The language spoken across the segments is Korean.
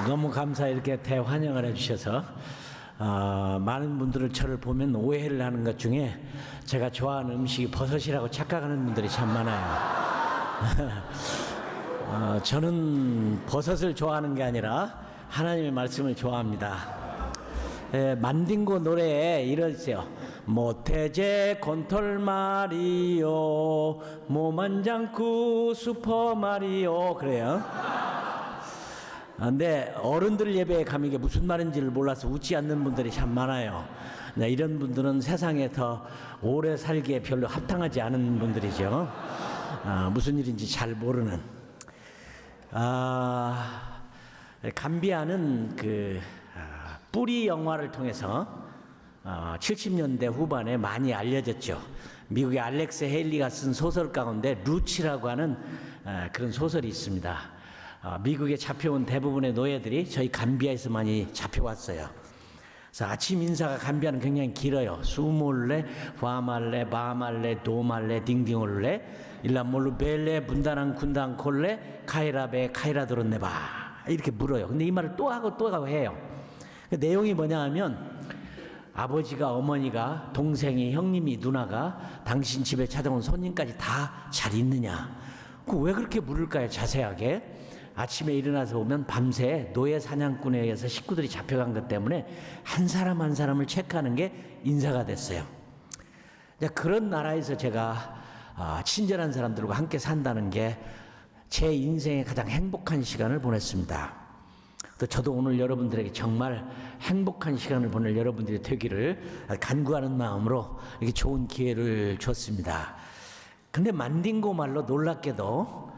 너무 감사히 이렇게 대환영을 해주셔서 많은 분들을 저를 보면 오해를 하는 것 중에 제가 좋아하는 음식이 버섯이라고 착각하는 분들이 참 많아요. 저는 버섯을 좋아하는 게 아니라 하나님의 말씀을 좋아합니다. 만딩고 노래에 이러세요. 모태제 콘톨마리오 모만장쿠 슈퍼마리오 그래요. 근데 어른들 예배에 가면 이게 무슨 말인지를 몰라서 웃지 않는 분들이 참 많아요. 이런 분들은 세상에 더 오래 살기에 별로 합당하지 않은 분들이죠. 무슨 일인지 잘 모르는. 감비아는 뿌리 영화를 통해서 70년대 후반에 많이 알려졌죠. 미국의 알렉스 헤일리가 쓴 소설 가운데 루치라고 하는 그런 소설이 있습니다. 미국에 잡혀온 대부분의 노예들이 저희 감비아에서 많이 잡혀왔어요. 그래서 아침 인사가 감비아는 굉장히 길어요. 수몰레, 화말레, 바말레, 도말레, 딩딩올레, 일라몰루 벨레, 분다랑 군당 콜레, 카이라베, 카이라도론네바 이렇게 물어요. 근데 이 말을 또 하고 또 하고 해요. 그 내용이 뭐냐 하면 아버지가, 어머니가, 동생이, 형님이, 누나가 당신 집에 찾아온 손님까지 다 잘 있느냐. 왜 그렇게 물을까요? 자세하게. 아침에 일어나서 보면 밤새 노예 사냥꾼에 의해서 식구들이 잡혀간 것 때문에 한 사람 한 사람을 체크하는 게 인사가 됐어요. 그런 나라에서 제가 친절한 사람들과 함께 산다는 게 제 인생의 가장 행복한 시간을 보냈습니다. 또 저도 오늘 여러분들에게 정말 행복한 시간을 보낼 여러분들이 되기를 간구하는 마음으로 이렇게 좋은 기회를 줬습니다. 근데 만딩고 말로 놀랍게도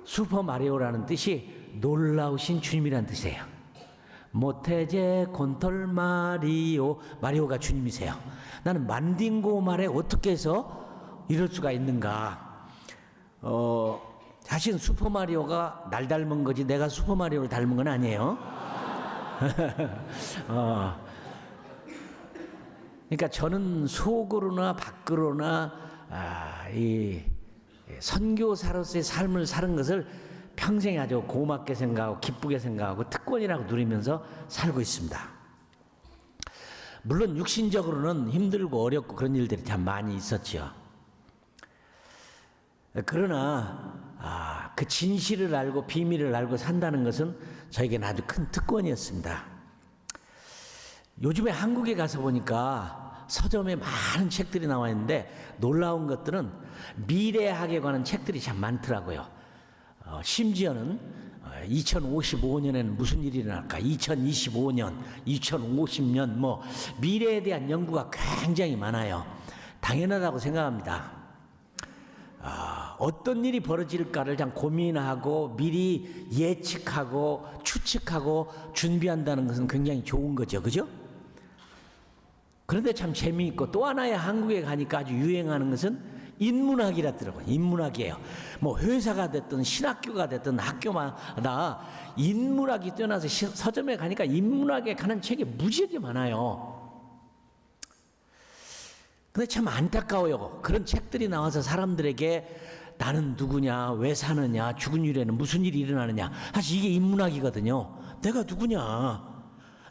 슈퍼마리오라는 뜻이 놀라우신 주님이라는 뜻이에요. 모태제 콘톨마리오, 마리오가 주님이세요. 나는 만딩고 말에 어떻게 해서 이럴 수가 있는가. 사실 슈퍼마리오가 날 닮은 거지 내가 슈퍼마리오를 닮은 건 아니에요. 그러니까 저는 속으로나 밖으로나 이 선교사로서의 삶을 사는 것을 평생 아주 고맙게 생각하고 기쁘게 생각하고 특권이라고 누리면서 살고 있습니다. 물론 육신적으로는 힘들고 어렵고 그런 일들이 참 많이 있었죠. 그러나 그 진실을 알고 비밀을 알고 산다는 것은 저에게는 아주 큰 특권이었습니다. 요즘에 한국에 가서 보니까 서점에 많은 책들이 나와 있는데 놀라운 것들은 미래학에 관한 책들이 참 많더라고요. 심지어는 2055년에는 무슨 일이 일어날까, 2025년, 2050년 뭐 미래에 대한 연구가 굉장히 많아요. 당연하다고 생각합니다. 어떤 일이 벌어질까를 그냥 고민하고 미리 예측하고 추측하고 준비한다는 것은 굉장히 좋은 거죠. 그죠? 그런데 참 재미있고 또 하나의 한국에 가니까 아주 유행하는 것은 인문학이라더라고요. 인문학이에요. 뭐 회사가 됐든 신학교가 됐든 학교마다 인문학이 뛰어나서 서점에 가니까 인문학에 관한 책이 무지하게 많아요. 근데 참 안타까워요. 그런 책들이 나와서 사람들에게 나는 누구냐, 왜 사느냐, 죽은 이후에는 무슨 일이 일어나느냐. 사실 이게 인문학이거든요. 내가 누구냐,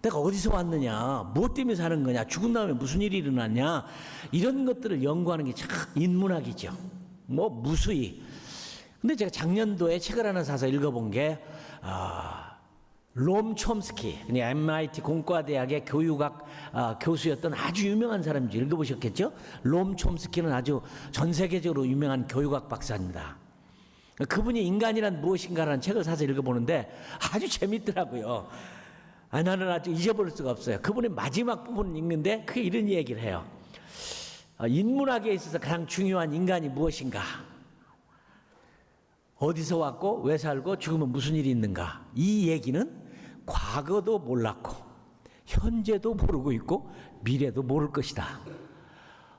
내가 어디서 왔느냐, 무엇 때문에 사는 거냐, 죽은 다음에 무슨 일이 일어나냐, 이런 것들을 연구하는 게 참 인문학이죠. 뭐 무수히. 근데 제가 작년도에 책을 하나 사서 읽어본 게 롬 촘스키, MIT 공과대학의 교육학 교수였던 아주 유명한 사람인지 읽어보셨겠죠? 롬 촘스키는 아주 전 세계적으로 유명한 교육학 박사입니다. 그분이 인간이란 무엇인가라는 책을 사서 읽어보는데 아주 재밌더라고요. 나는 아주 잊어버릴 수가 없어요. 그분의 마지막 부분을 읽는데 그게 이런 얘기를 해요. 인문학에 있어서 가장 중요한 인간이 무엇인가? 어디서 왔고 왜 살고 죽으면 무슨 일이 있는가? 이 얘기는 과거도 몰랐고 현재도 모르고 있고 미래도 모를 것이다.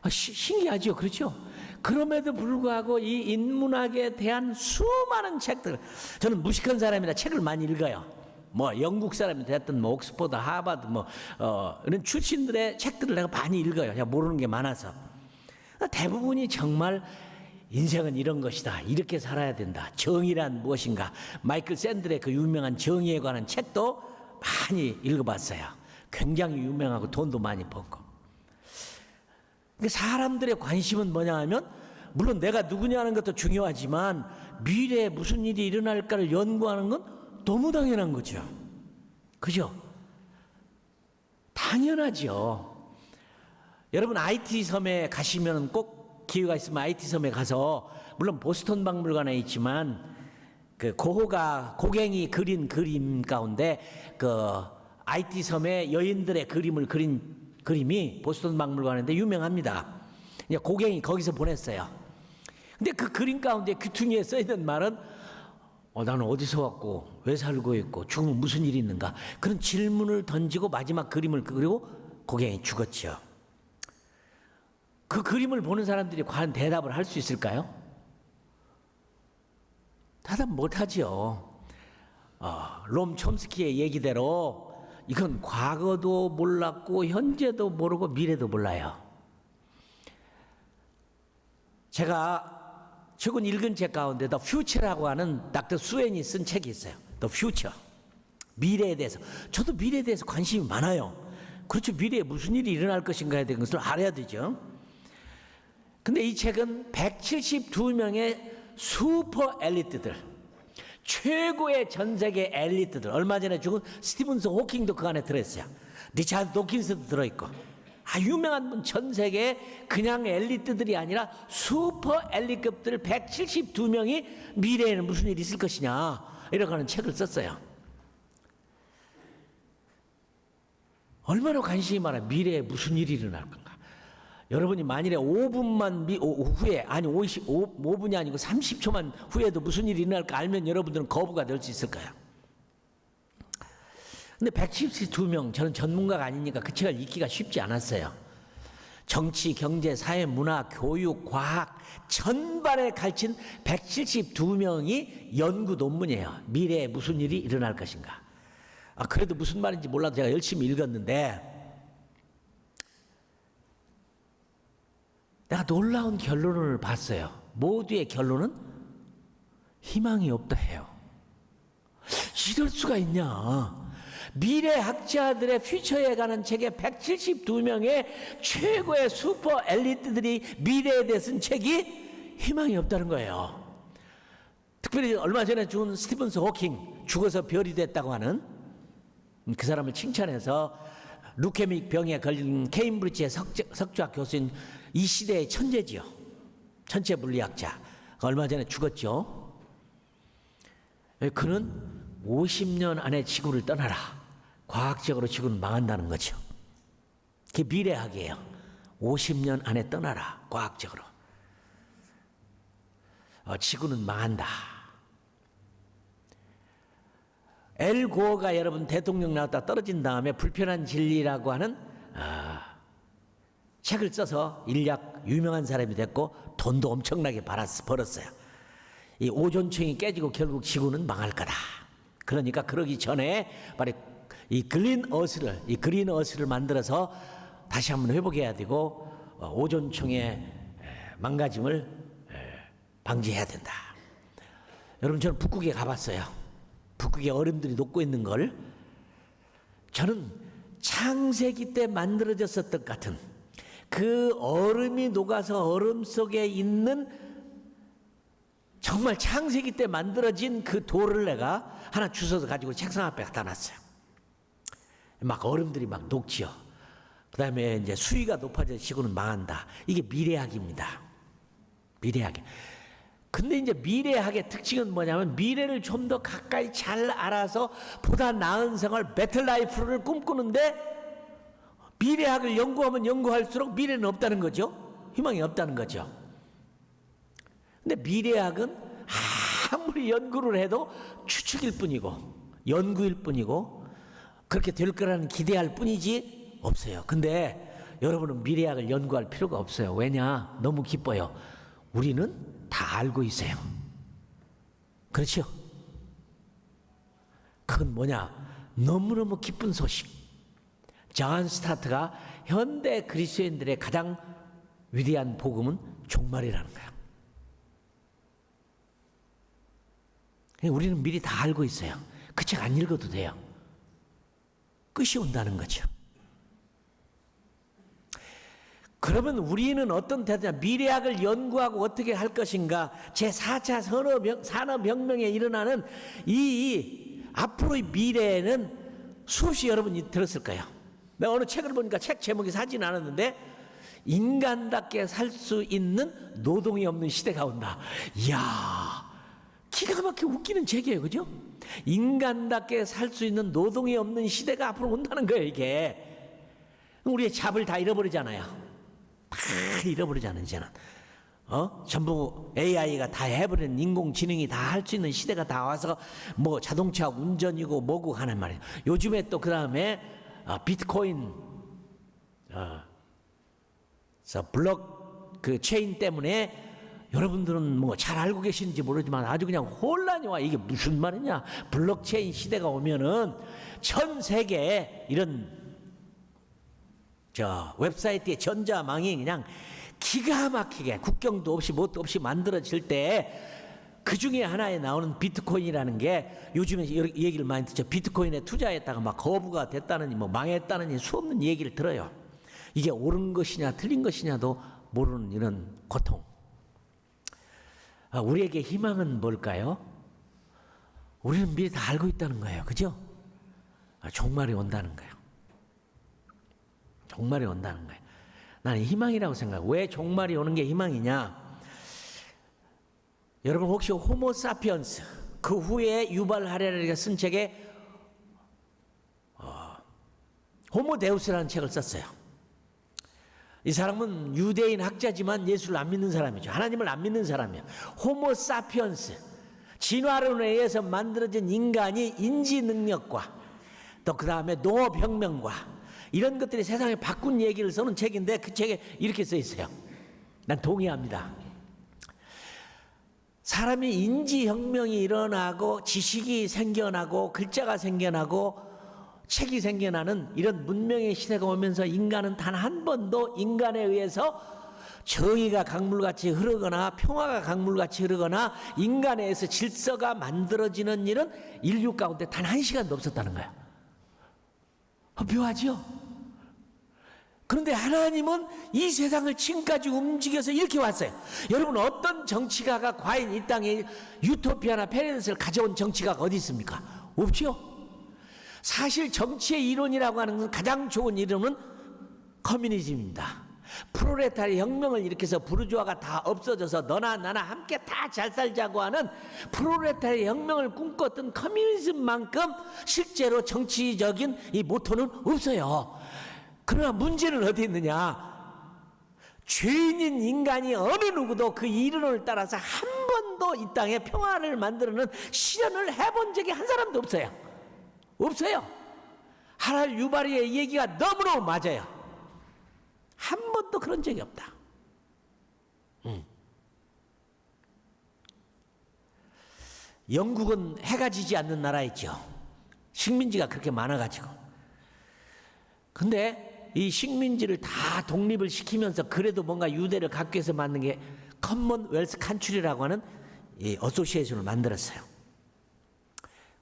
신기하죠? 그렇죠? 그럼에도 불구하고 이 인문학에 대한 수많은 책들, 저는 무식한 사람이라 책을 많이 읽어요. 뭐 영국 사람이 됐든 뭐 옥스퍼드, 하버드 뭐 이런 출신들의 책들을 내가 많이 읽어요. 제가 모르는 게 많아서. 대부분이 정말 인생은 이런 것이다. 이렇게 살아야 된다. 정의란 무엇인가. 마이클 샌들의 그 유명한 정의에 관한 책도 많이 읽어봤어요. 굉장히 유명하고 돈도 많이 벌고. 사람들의 관심은 뭐냐 하면 물론 내가 누구냐는 것도 중요하지만 미래에 무슨 일이 일어날까를 연구하는 건 너무 당연한 거죠. 그죠? 당연하죠. 여러분 IT 섬에 가시면 꼭 기회가 있으면 IT 섬에 가서 물론 보스턴 박물관에 있지만 그 고호가 고갱이 그린 그림 가운데 그 IT 섬의 여인들의 그림을 그린 그림이 보스턴 박물관인데 유명합니다. 고갱이 거기서 보냈어요. 근데 그 그림 가운데 귀퉁이에 써있는 말은 나는 어디서 왔고 왜 살고 있고 죽으면 무슨 일이 있는가 그런 질문을 던지고 마지막 그림을 그리고 고갱이 죽었죠. 그 그림을 보는 사람들이 과연 대답을 할 수 있을까요? 대답 못하죠. 롬 촘스키의 얘기대로 이건 과거도 몰랐고 현재도 모르고 미래도 몰라요. 제가 최근 읽은 책 가운데 The Future라고 하는 닥터 수엔이 쓴 책이 있어요. The Future. 미래에 대해서. 저도 미래에 대해서 관심이 많아요. 그렇죠. 미래에 무슨 일이 일어날 것인가에 대한 것을 알아야 되죠. 근데 이 책은 172명의 슈퍼 엘리트들, 최고의 전 세계 엘리트들, 얼마 전에 죽은 스티븐슨 호킹도 그 안에 들어있어요. 리차드 도킨스도 들어있고, 유명한 분 전 세계 그냥 엘리트들이 아니라 슈퍼 엘리트급들 172명이 미래에는 무슨 일이 있을 것이냐 이렇게 하는 책을 썼어요. 얼마나 관심이 많아. 미래에 무슨 일이 일어날 건가. 여러분이 만일에 5분만 후에, 아니 5분이 아니고 30초만 후에도 무슨 일이 일어날까 알면 여러분들은 거부가 될 수 있을까요? 근데 172명, 저는 전문가가 아니니까 그 책을 읽기가 쉽지 않았어요. 정치, 경제, 사회, 문화, 교육, 과학 전반에 갈친 172명이 연구 논문이에요. 미래에 무슨 일이 일어날 것인가. 그래도 무슨 말인지 몰라도 제가 열심히 읽었는데 내가 놀라운 결론을 봤어요. 모두의 결론은 희망이 없다 해요. 이럴 수가 있냐. 미래학자들의 퓨처에 관한 책에 172명의 최고의 슈퍼 엘리트들이 미래에 대해 쓴 책이 희망이 없다는 거예요. 특별히 얼마 전에 죽은 스티븐슨 호킹, 죽어서 별이 됐다고 하는 그 사람을 칭찬해서 루케믹 병에 걸린 케임브리지의 석좌 교수인 이 시대의 천재지요. 천체 물리학자. 얼마 전에 죽었죠. 그는 50년 안에 지구를 떠나라. 과학적으로 지구는 망한다는 거죠. 그게 미래학이에요. 50년 안에 떠나라. 과학적으로. 지구는 망한다. 엘 고어가 여러분 대통령 나왔다 떨어진 다음에 불편한 진리라고 하는 책을 써서 인력 유명한 사람이 됐고 돈도 엄청나게 벌었어요. 이 오존층이 깨지고 결국 지구는 망할 거다. 그러니까 그러기 전에 바로 이 그린 어스를 만들어서 다시 한번 회복해야 되고 오존층의 망가짐을 방지해야 된다. 여러분 저는 북극에 가봤어요. 북극에 얼음들이 녹고 있는 걸 저는 창세기 때 만들어졌었던 것 같은 그 얼음이 녹아서 얼음 속에 있는 정말 창세기 때 만들어진 그 돌을 내가 하나 주워서 가지고 책상 앞에 갖다 놨어요. 막 얼음들이 막 녹지요. 그 다음에 이제 수위가 높아져 지구는 망한다. 이게 미래학입니다. 미래학. 근데 이제 미래학의 특징은 뭐냐면 미래를 좀 더 가까이 잘 알아서 보다 나은 생활, 베터 라이프를 꿈꾸는데 미래학을 연구하면 연구할수록 미래는 없다는 거죠. 희망이 없다는 거죠. 근데 미래학은 아무리 연구를 해도 추측일 뿐이고 연구일 뿐이고 그렇게 될 거라는 기대할 뿐이지 없어요. 근데 여러분은 미래학을 연구할 필요가 없어요. 왜냐? 너무 기뻐요. 우리는 다 알고 있어요. 그렇죠? 그건 뭐냐? 너무너무 기쁜 소식. 존 스타트가 현대 그리스도인들의 가장 위대한 복음은 종말이라는 거야. 우리는 미리 다 알고 있어요. 그 책 안 읽어도 돼요. 끝이 온다는 거죠. 그러면 우리는 어떤 태도냐? 미래학을 연구하고 어떻게 할 것인가? 제4차 산업혁명에 일어나는 이 앞으로의 미래에는 수없이 여러분이 들었을 거예요. 내가 어느 책을 보니까 책 제목이 사진 않았는데 인간답게 살 수 있는 노동이 없는 시대가 온다. 이야, 기가 막히게 웃기는 책이에요. 그죠? 인간답게 살 수 있는 노동이 없는 시대가 앞으로 온다는 거예요. 이게 우리의 잡을 다 잃어버리잖아요. 다 잃어버리잖아요. 이제는 전부 AI가 다 해버리는, 인공지능이 다 할 수 있는 시대가 다 와서 뭐 자동차 운전이고 뭐고 하는 말이에요. 요즘에 또 그 다음에 비트코인 블록 그 체인 때문에 여러분들은 뭐 잘 알고 계시는지 모르지만 아주 그냥 혼란이 와. 이게 무슨 말이냐? 블록체인 시대가 오면은 전 세계에 이런 웹사이트의 전자망이 그냥 기가 막히게 국경도 없이 뭣도 없이 만들어질 때 그 중에 하나에 나오는 비트코인이라는 게 요즘에 이 얘기를 많이 듣죠. 비트코인에 투자했다가 막 거부가 됐다느니 뭐 망했다느니 수없는 얘기를 들어요. 이게 옳은 것이냐 틀린 것이냐도 모르는 이런 고통. 우리에게 희망은 뭘까요? 우리는 미리 다 알고 있다는 거예요. 그죠? 종말이 온다는 거예요. 종말이 온다는 거예요. 나는 희망이라고 생각해요. 왜 종말이 오는 게 희망이냐? 여러분 혹시 호모 사피언스 그 후에 유발 하레리가 쓴 책에 호모 데우스라는 책을 썼어요. 이 사람은 유대인 학자지만 예수를 안 믿는 사람이죠. 하나님을 안 믿는 사람이에요. 호모 사피언스, 진화론에 의해서 만들어진 인간이 인지 능력과 또 그 다음에 농업혁명과 이런 것들이 세상에 바꾼 얘기를 써는 책인데 그 책에 이렇게 써 있어요. 난 동의합니다. 사람이 인지혁명이 일어나고 지식이 생겨나고 글자가 생겨나고 책이 생겨나는 이런 문명의 시대가 오면서 인간은 단 한 번도 인간에 의해서 정의가 강물같이 흐르거나 평화가 강물같이 흐르거나 인간에 의해서 질서가 만들어지는 일은 인류 가운데 단 한 시간도 없었다는 거예요. 묘하죠? 그런데 하나님은 이 세상을 지금까지 움직여서 이렇게 왔어요. 여러분 어떤 정치가가 과연 이 땅에 유토피아나 페레스를 가져온 정치가가 어디 있습니까? 없죠. 사실 정치의 이론이라고 하는 가장 좋은 이론은 커뮤니즘입니다. 프롤레타리 혁명을 일으켜서 부르주아가 다 없어져서 너나 나나 함께 다 잘 살자고 하는 프롤레타리 혁명을 꿈꿨던 커뮤니즘만큼 실제로 정치적인 이 모토는 없어요. 그러나 문제는 어디 있느냐? 죄인인 인간이 어느 누구도 그 이론을 따라서 한 번도 이 땅에 평화를 만드는 실현을 해본 적이 한 사람도 없어요. 없어요. 하랄 유바리의 얘기가 너무너무 맞아요. 한 번도 그런 적이 없다. 영국은 해가 지지 않는 나라였죠. 식민지가 그렇게 많아가지고. 근데 이 식민지를 다 독립을 시키면서 그래도 뭔가 유대를 갖기 위해서 만든 게 커먼웰스 칸츄리라고 하는 이 어소시에이션을 만들었어요.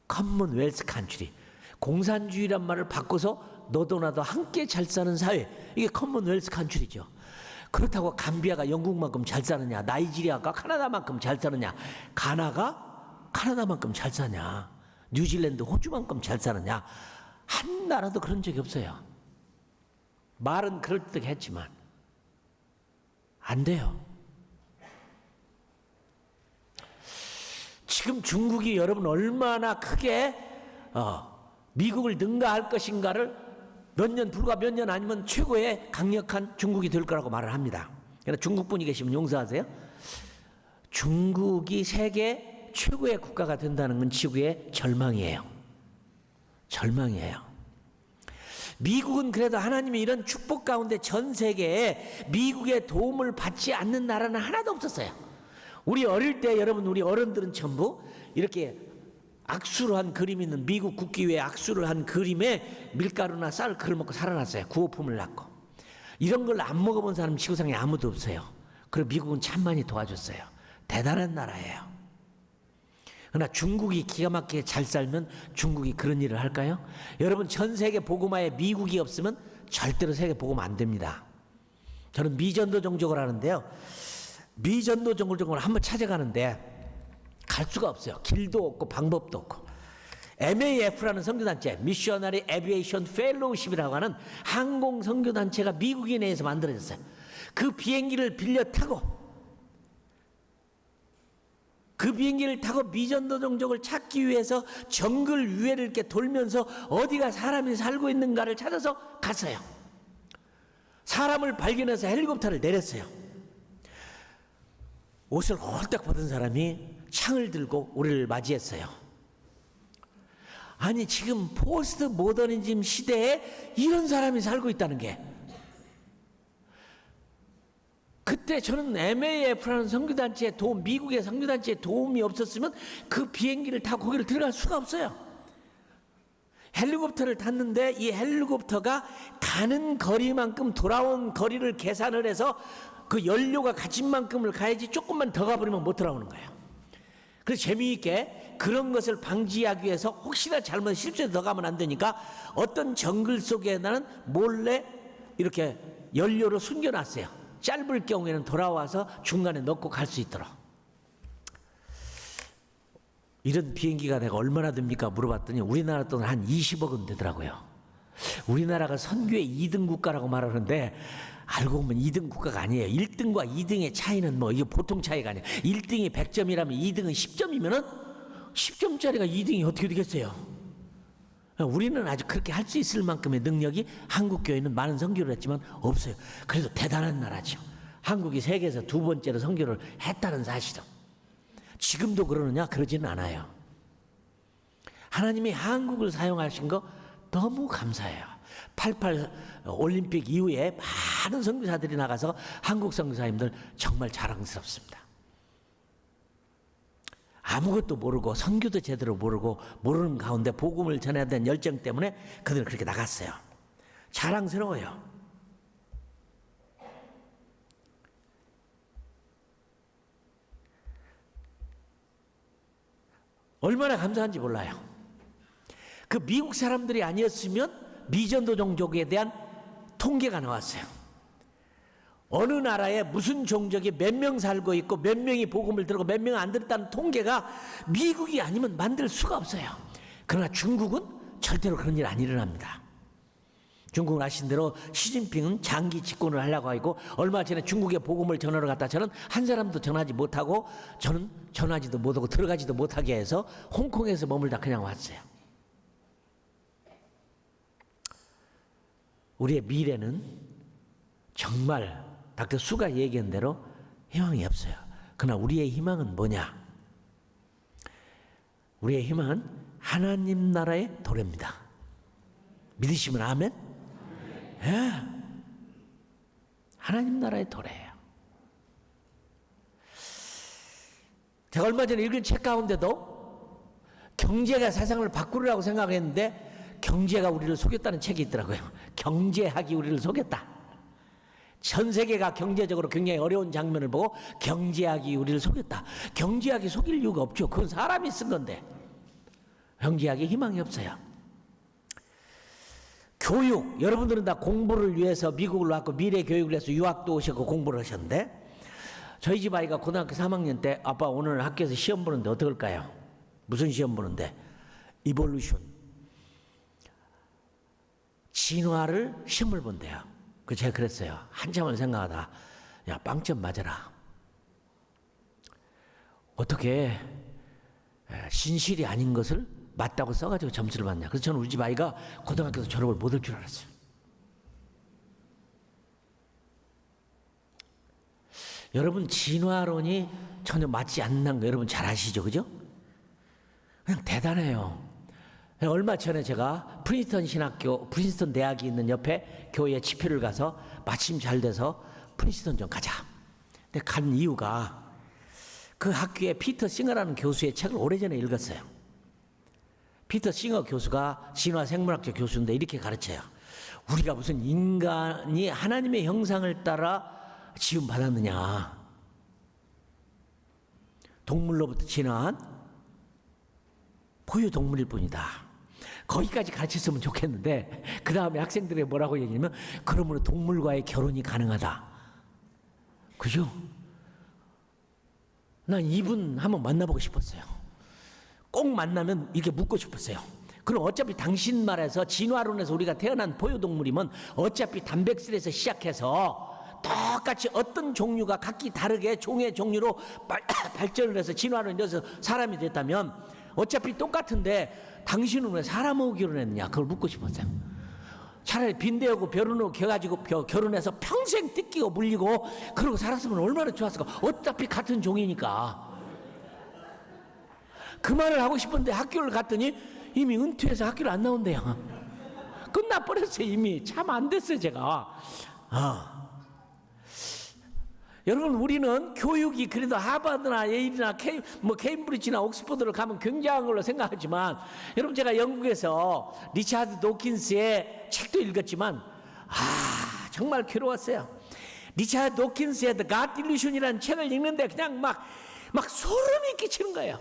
커먼웰스 칸츄리. 공산주의란 말을 바꿔서 너도 나도 함께 잘 사는 사회. 이게 커먼웰스 칸츄리죠. 그렇다고 감비아가 영국만큼 잘 사느냐, 나이지리아가 카나다만큼 잘 사느냐, 가나가 카나다만큼 잘 사냐, 뉴질랜드 호주만큼 잘 사느냐, 한 나라도 그런 적이 없어요. 말은 그럴듯하게 했지만 안 돼요. 지금 중국이 여러분 얼마나 크게 미국을 능가할 것인가를 불과 몇 년 아니면 최고의 강력한 중국이 될 거라고 말을 합니다. 그러니까 중국 분이 계시면 용서하세요. 중국이 세계 최고의 국가가 된다는 건 지구의 절망이에요. 절망이에요. 미국은 그래도 하나님의 이런 축복 가운데 전 세계에 미국의 도움을 받지 않는 나라는 하나도 없었어요. 우리 어릴 때 여러분 우리 어른들은 전부 이렇게 악수로 한 그림 있는 미국 국기 위에 악수를 한 그림에 밀가루나 쌀 그걸 먹고 살아났어요. 구호품을 낳고. 이런 걸 안 먹어본 사람 지구상에 아무도 없어요. 그리고 미국은 참 많이 도와줬어요. 대단한 나라예요. 그러나 중국이 기가 막히게 잘 살면 중국이 그런 일을 할까요? 여러분, 전 세계 복음화에 미국이 없으면 절대로 세계 복음 안 됩니다. 저는 미전도 종족을 하는데요, 미전도 종족을 한번 찾아가는데 갈 수가 없어요. 길도 없고 방법도 없고. MAF라는 선교단체, 미셔너리 에비에이션 펠로우십이라고 하는 항공 선교단체가 미국에 내에서 만들어졌어요. 그 비행기를 빌려 타고, 그 비행기를 타고 미전도 종족을 찾기 위해서 정글 위에를 이렇게 돌면서 어디가 사람이 살고 있는가를 찾아서 갔어요. 사람을 발견해서 헬리콥터를 내렸어요. 옷을 홀딱 벗은 사람이 창을 들고 우리를 맞이했어요. 아니, 지금 포스트 모더니즘 시대에 이런 사람이 살고 있다는 게, 그때 저는 MAF라는 선교단체의 도움, 미국의 선교단체의 도움이 없었으면 그 비행기를 타고 거기를 들어갈 수가 없어요. 헬리콥터를 탔는데 이 헬리콥터가 가는 거리만큼 돌아온 거리를 계산을 해서 그 연료가 갇힌 만큼을 가야지, 조금만 더 가버리면 못 돌아오는 거예요. 그래서 재미있게 그런 것을 방지하기 위해서 혹시나 잘못 실수해서 더 가면 안 되니까 어떤 정글 속에다는 몰래 이렇게 연료를 숨겨놨어요. 짧을 경우에는 돌아와서 중간에 넣고 갈 수 있도록. 이런 비행기가 내가 얼마나 듭니까 물어봤더니 우리나라 돈 한 20억은 되더라고요. 우리나라가 선교의 2등 국가라고 말하는데 알고 보면 2등 국가가 아니에요. 1등과 2등의 차이는 뭐 이게 보통 차이가 아니에요. 1등이 100점이라면 2등은 10점이면은 10점짜리가 2등이 어떻게 되겠어요? 우리는 아주 그렇게 할 수 있을 만큼의 능력이 한국 교회는 많은 선교를 했지만 없어요. 그래도 대단한 나라죠. 한국이 세계에서 두 번째로 선교를 했다는 사실은. 지금도 그러느냐? 그러지는 않아요. 하나님이 한국을 사용하신 거 너무 감사해요. 88 올림픽 이후에 많은 선교사들이 나가서 한국 선교사님들 정말 자랑스럽습니다. 아무것도 모르고 선교도 제대로 모르고 모르는 가운데 복음을 전해야 되는 열정 때문에 그들은 그렇게 나갔어요. 자랑스러워요. 얼마나 감사한지 몰라요. 그 미국 사람들이 아니었으면 미전도 종족에 대한 통계가 나왔어요. 어느 나라에 무슨 종족이 몇 명 살고 있고 몇 명이 복음을 들고 몇 명 안 들었다는 통계가 미국이 아니면 만들 수가 없어요. 그러나 중국은 절대로 그런 일 안 일어납니다. 중국은 아신 대로 시진핑은 장기 집권을 하려고 하고 얼마 전에 중국에 복음을 전하러 갔다 저는 한 사람도 전하지 못하고 저는 전하지도 못하고 들어가지도 못하게 해서 홍콩에서 머물다 그냥 왔어요. 우리의 미래는 정말 닥터 수가 얘기한 대로 희망이 없어요. 그러나 우리의 희망은 뭐냐? 우리의 희망은 하나님 나라의 도래입니다. 믿으시면 아멘? 예. 하나님 나라의 도래예요. 제가 얼마 전에 읽은 책 가운데도 경제가 세상을 바꾸리라고 생각했는데 경제가 우리를 속였다는 책이 있더라고요. 경제학이 우리를 속였다. 전 세계가 경제적으로 굉장히 어려운 장면을 보고 경제학이 우리를 속였다. 경제학이 속일 이유가 없죠. 그건 사람이 쓴 건데. 경제학에 희망이 없어요. 교육, 여러분들은 다 공부를 위해서 미국을 왔고 미래 교육을 위해서 유학도 오셨고 공부를 하셨는데 저희 집 아이가 고등학교 3학년 때 아빠 오늘 학교에서 시험 보는데 어떨까요? 무슨 시험 보는데? 이볼루션, 진화를 시험을 본대요. 그 제가 그랬어요. 한참을 생각하다 야 빵점 맞아라. 어떻게 신실이 아닌 것을 맞다고 써가지고 점수를 받냐. 그래서 저는 우리 집 아이가 고등학교에서 졸업을 못할 줄 알았어요. 여러분 진화론이 전혀 맞지 않는 거 여러분 잘 아시죠? 그죠? 그냥 대단해요. 얼마 전에 제가 프린스턴 대학이 있는 옆에 교회에 집회를 가서 마침 잘 돼서 프린스턴 좀 가자. 근데 간 이유가 그 학교에 피터 싱어라는 교수의 책을 오래전에 읽었어요. 피터 싱어 교수가 진화생물학적 교수인데 이렇게 가르쳐요. 우리가 무슨 인간이 하나님의 형상을 따라 지음받았느냐. 동물로부터 진화한 포유동물일 뿐이다. 거기까지 가르쳤으면 좋겠는데 그 다음에 학생들이 뭐라고 얘기하냐면 그러므로 동물과의 결혼이 가능하다. 그죠? 난 이분 한번 만나보고 싶었어요. 꼭 만나면 이렇게 묻고 싶었어요. 그럼 어차피 당신 말에서 진화론에서 우리가 태어난 포유동물이면 어차피 단백질에서 시작해서 똑같이 어떤 종류가 각기 다르게 종의 종류로 발전을 해서 진화를 이어서 사람이 됐다면 어차피 똑같은데 당신은 왜 사람하고 결혼했느냐, 그걸 묻고 싶었어요. 차라리 빈대하고 벼른하고 결혼해서 평생 뜯기고 물리고 그러고 살았으면 얼마나 좋았을까. 어차피 같은 종이니까. 그 말을 하고 싶은데 학교를 갔더니 이미 은퇴해서 학교를 안 나온대요. 끝나버렸어요. 이미 참 안 됐어요 제가. 여러분, 우리는 교육이 그래도 하버드나 예일이나 케임브리지나 옥스퍼드를 가면 굉장한 걸로 생각하지만, 여러분 제가 영국에서 리차드 도킨스의 책도 읽었지만 정말 괴로웠어요. 리차드 도킨스의 The God Delusion이라는 책을 읽는데 그냥 막 소름이 끼치는 거예요.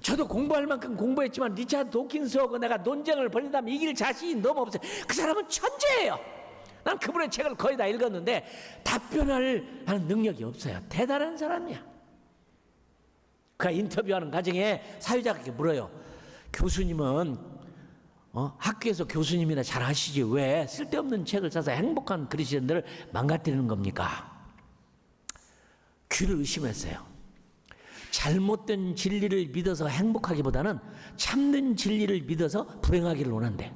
저도 공부할 만큼 공부했지만 리차드 도킨스하고 내가 논쟁을 벌린다면 이길 자신이 너무 없어요. 그 사람은 천재예요. 난 그분의 책을 거의 다 읽었는데 답변을 하는 능력이 없어요. 대단한 사람이야. 그가 인터뷰하는 과정에 사회자가 이렇게 물어요. 교수님은 학교에서 교수님이나 잘 하시지 왜 쓸데없는 책을 써서 행복한 그리스도인들을 망가뜨리는 겁니까? 귀를 의심했어요. 잘못된 진리를 믿어서 행복하기보다는 참된 진리를 믿어서 불행하기를 원한대.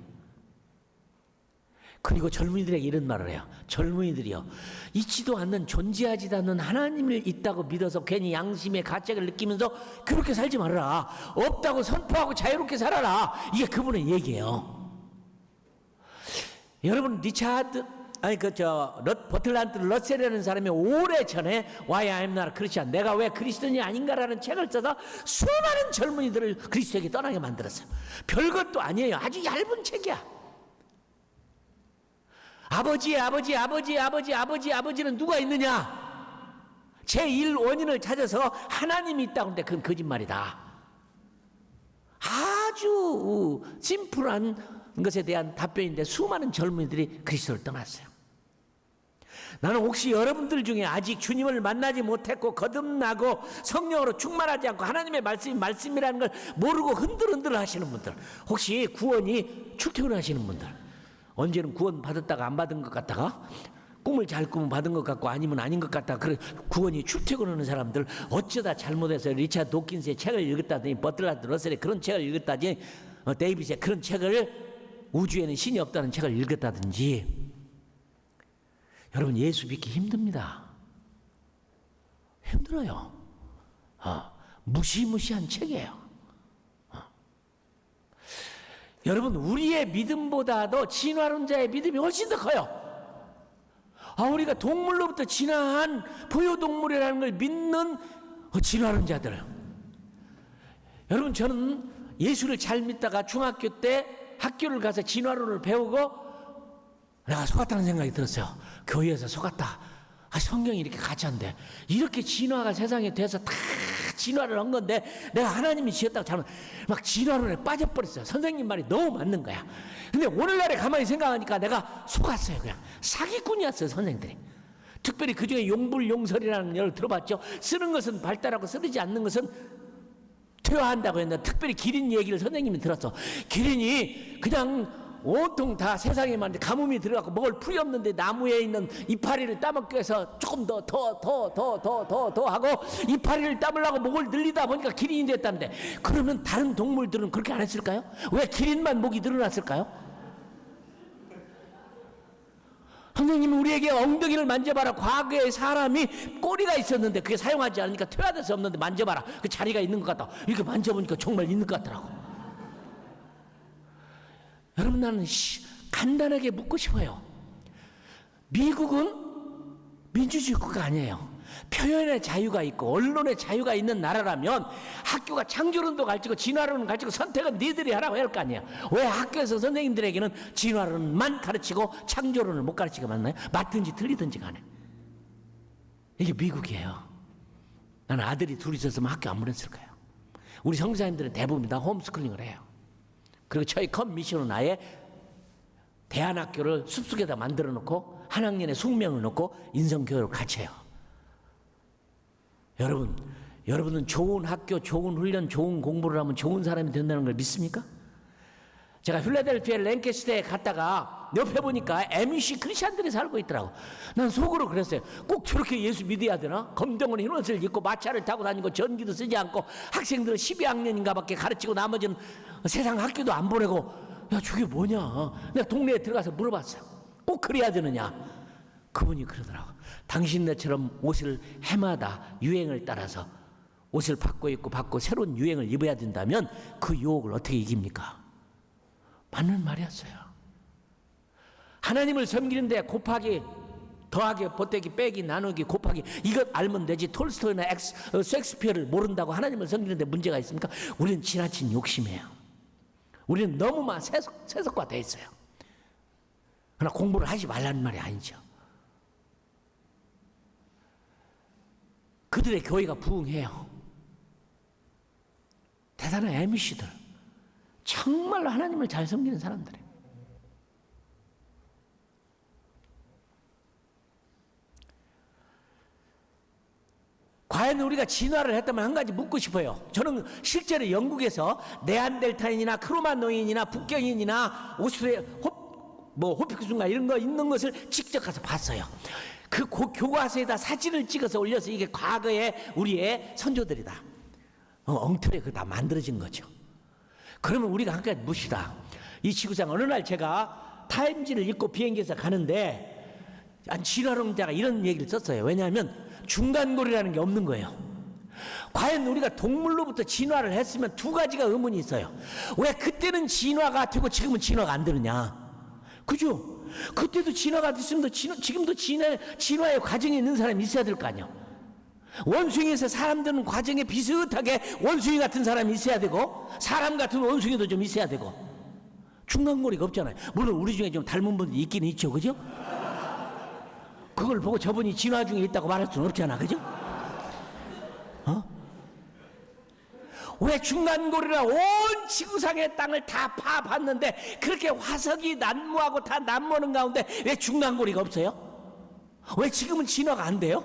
그리고 젊은이들에게 이런 말을 해요. 젊은이들이요, 있지도 않는, 존재하지도 않는 하나님을 있다고 믿어서 괜히 양심의 가책을 느끼면서 그렇게 살지 말아라. 없다고 선포하고 자유롭게 살아라. 이게 그분의 얘기예요. 여러분, 버틀란트 러셀이라는 사람이 오래전에 Why I'm not a Christian, 내가 왜 그리스도인이 아닌가라는 책을 써서 수많은 젊은이들을 그리스도에게 떠나게 만들었어요. 별것도 아니에요. 아주 얇은 책이야. 아버지는 누가 있느냐? 제1 원인을 찾아서 하나님이 있다고 하는데 그건 거짓말이다. 아주 심플한 것에 대한 답변인데 수많은 젊은이들이 그리스도를 떠났어요. 나는 혹시 여러분들 중에 아직 주님을 만나지 못했고 거듭나고 성령으로 충만하지 않고 하나님의 말씀이 말씀이라는 걸 모르고 흔들흔들 하시는 분들, 혹시 구원이 출퇴근하시는 분들, 언제는 구원 받았다가 안 받은 것 같다가 꿈을 잘 꾸면 받은 것 같고 아니면 아닌 것 같다가 그래 구원이 출퇴근하는 사람들, 어쩌다 잘못해서 리차드 도킨스의 책을 읽었다더니 버틀란트 러셀의 그런 책을 읽었다더니 데이빗의 그런 책을, 우주에는 신이 없다는 책을 읽었다든지. 여러분, 예수 믿기 힘듭니다. 힘들어요. 무시무시한 책이에요. 여러분, 우리의 믿음보다도 진화론자의 믿음이 훨씬 더 커요. 우리가 동물로부터 진화한 포유동물이라는 걸 믿는 진화론자들. 여러분, 저는 예수를 잘 믿다가 중학교 때 학교를 가서 진화론을 배우고 내가 속았다는 생각이 들었어요. 교회에서 속았다. 성경이 이렇게 가짜인데 이렇게 진화가 세상에 돼서 다 진화를 한 건데 내가 하나님이 지었다고 잘못 막 진화론에 빠져버렸어요. 선생님 말이 너무 맞는 거야. 근데 오늘날에 가만히 생각하니까 내가 속았어요. 그냥 사기꾼이었어요, 선생님들이. 특별히 그중에 용불용설이라는 걸 들어봤죠. 쓰는 것은 발달하고 쓰지 않는 것은 퇴화한다고 했는데, 특별히 기린 얘기를 선생님이 들었어. 기린이 그냥 온통 다 세상에만 가뭄이 들어가고 먹을 풀이 없는데 나무에 있는 이파리를 따먹기 위해서 조금 더 하고 이파리를 따먹으려고 목을 늘리다 보니까 기린이 됐다는데, 그러면 다른 동물들은 그렇게 안 했을까요? 왜 기린만 목이 늘어났을까요? 선생님이 우리에게 엉덩이를 만져봐라. 과거에 사람이 꼬리가 있었는데 그게 사용하지 않으니까 퇴화될 수 없는데 만져봐라. 그 자리가 있는 것 같다. 이렇게 만져보니까 정말 있는 것 같더라고. 여러분, 나는 간단하게 묻고 싶어요. 미국은 민주주의 국가 아니에요. 표현의 자유가 있고 언론의 자유가 있는 나라라면 학교가 창조론도 가르치고 진화론도 가르치고 선택은 니들이 하라고 할 거 아니에요. 왜 학교에서 선생님들에게는 진화론만 가르치고 창조론을 못 가르치게 맞나요? 맞든지 틀리든지 간에. 이게 미국이에요. 나는 아들이 둘이 있었으면 학교 안 보냈을 거예요. 우리 성사님들은 대부분 다 홈스쿨링을 해요. 그리고 저희 컴미션은 아예 대안학교를 숲속에다 만들어 놓고 한 학년에 20명을 놓고 인성교육을 같이 해요. 여러분은 좋은 학교, 좋은 훈련, 좋은 공부를 하면 좋은 사람이 된다는 걸 믿습니까? 제가 필라델피아 랭캐스터에 갔다가 옆에 보니까 MEC 크리스찬들이 살고 있더라고. 난 속으로 그랬어요. 꼭 저렇게 예수 믿어야 되나? 검정을 흰 옷을 입고 마차를 타고 다니고 전기도 쓰지 않고 학생들은 12학년인가 밖에 가르치고 나머지는 세상 학교도 안 보내고, 야 저게 뭐냐? 내가 동네에 들어가서 물어봤어요. 꼭 그래야 되느냐? 그분이 그러더라고. 당신네처럼 옷을 해마다 유행을 따라서 옷을 바꿔 새로운 유행을 입어야 된다면 그 유혹을 어떻게 이깁니까? 맞는 말이었어요. 하나님을 섬기는데 곱하기, 더하기, 보태기, 빼기, 나누기, 곱하기 이것 알면 되지. 톨스토이나 셰익스피어를 모른다고 하나님을 섬기는데 문제가 있습니까? 우리는 지나친 욕심이에요. 우리는 너무만 세속화되어 있어요. 그러나 공부를 하지 말라는 말이 아니죠. 그들의 교회가 부흥해요. 대단한 MEC들, 정말로 하나님을 잘 섬기는 사람들이에요. 과연 우리가 진화를 했다면 한 가지 묻고 싶어요. 저는 실제로 영국에서 네안델타인이나 크로마노인이나 북경인이나 호피크순가 이런 거 있는 것을 직접 가서 봤어요. 그 교과서에다 사진을 찍어서 올려서 이게 과거의 우리의 선조들이다. 엉터리에 그거 다 만들어진 거죠. 그러면 우리가 한 가지 묻시다. 이 지구상 어느 날 제가 타임지를 읽고 비행기에서 가는데 진화론자가 이런 얘기를 썼어요. 왜냐하면 중간고리라는 게 없는 거예요. 과연 우리가 동물로부터 진화를 했으면 두 가지가 의문이 있어요. 왜 그때는 진화가 되고 지금은 진화가 안 되느냐? 그죠? 그때도 진화가 됐으면 지금도 진화의 과정에 있는 사람이 있어야 될 거 아니에요. 원숭이에서 사람 되는 과정에 비슷하게 원숭이 같은 사람이 있어야 되고 사람 같은 원숭이도 좀 있어야 되고 중간고리가 없잖아요. 물론 우리 중에 좀 닮은 분들이 있긴 있죠. 그죠? 그걸 보고 저분이 진화 중에 있다고 말할 수는 없잖아. 그죠? 왜 중간고리라 온 지구상의 땅을 다 파봤는데 그렇게 화석이 난무하고 다 난무하는 가운데 왜 중간고리가 없어요? 왜 지금은 진화가 안 돼요?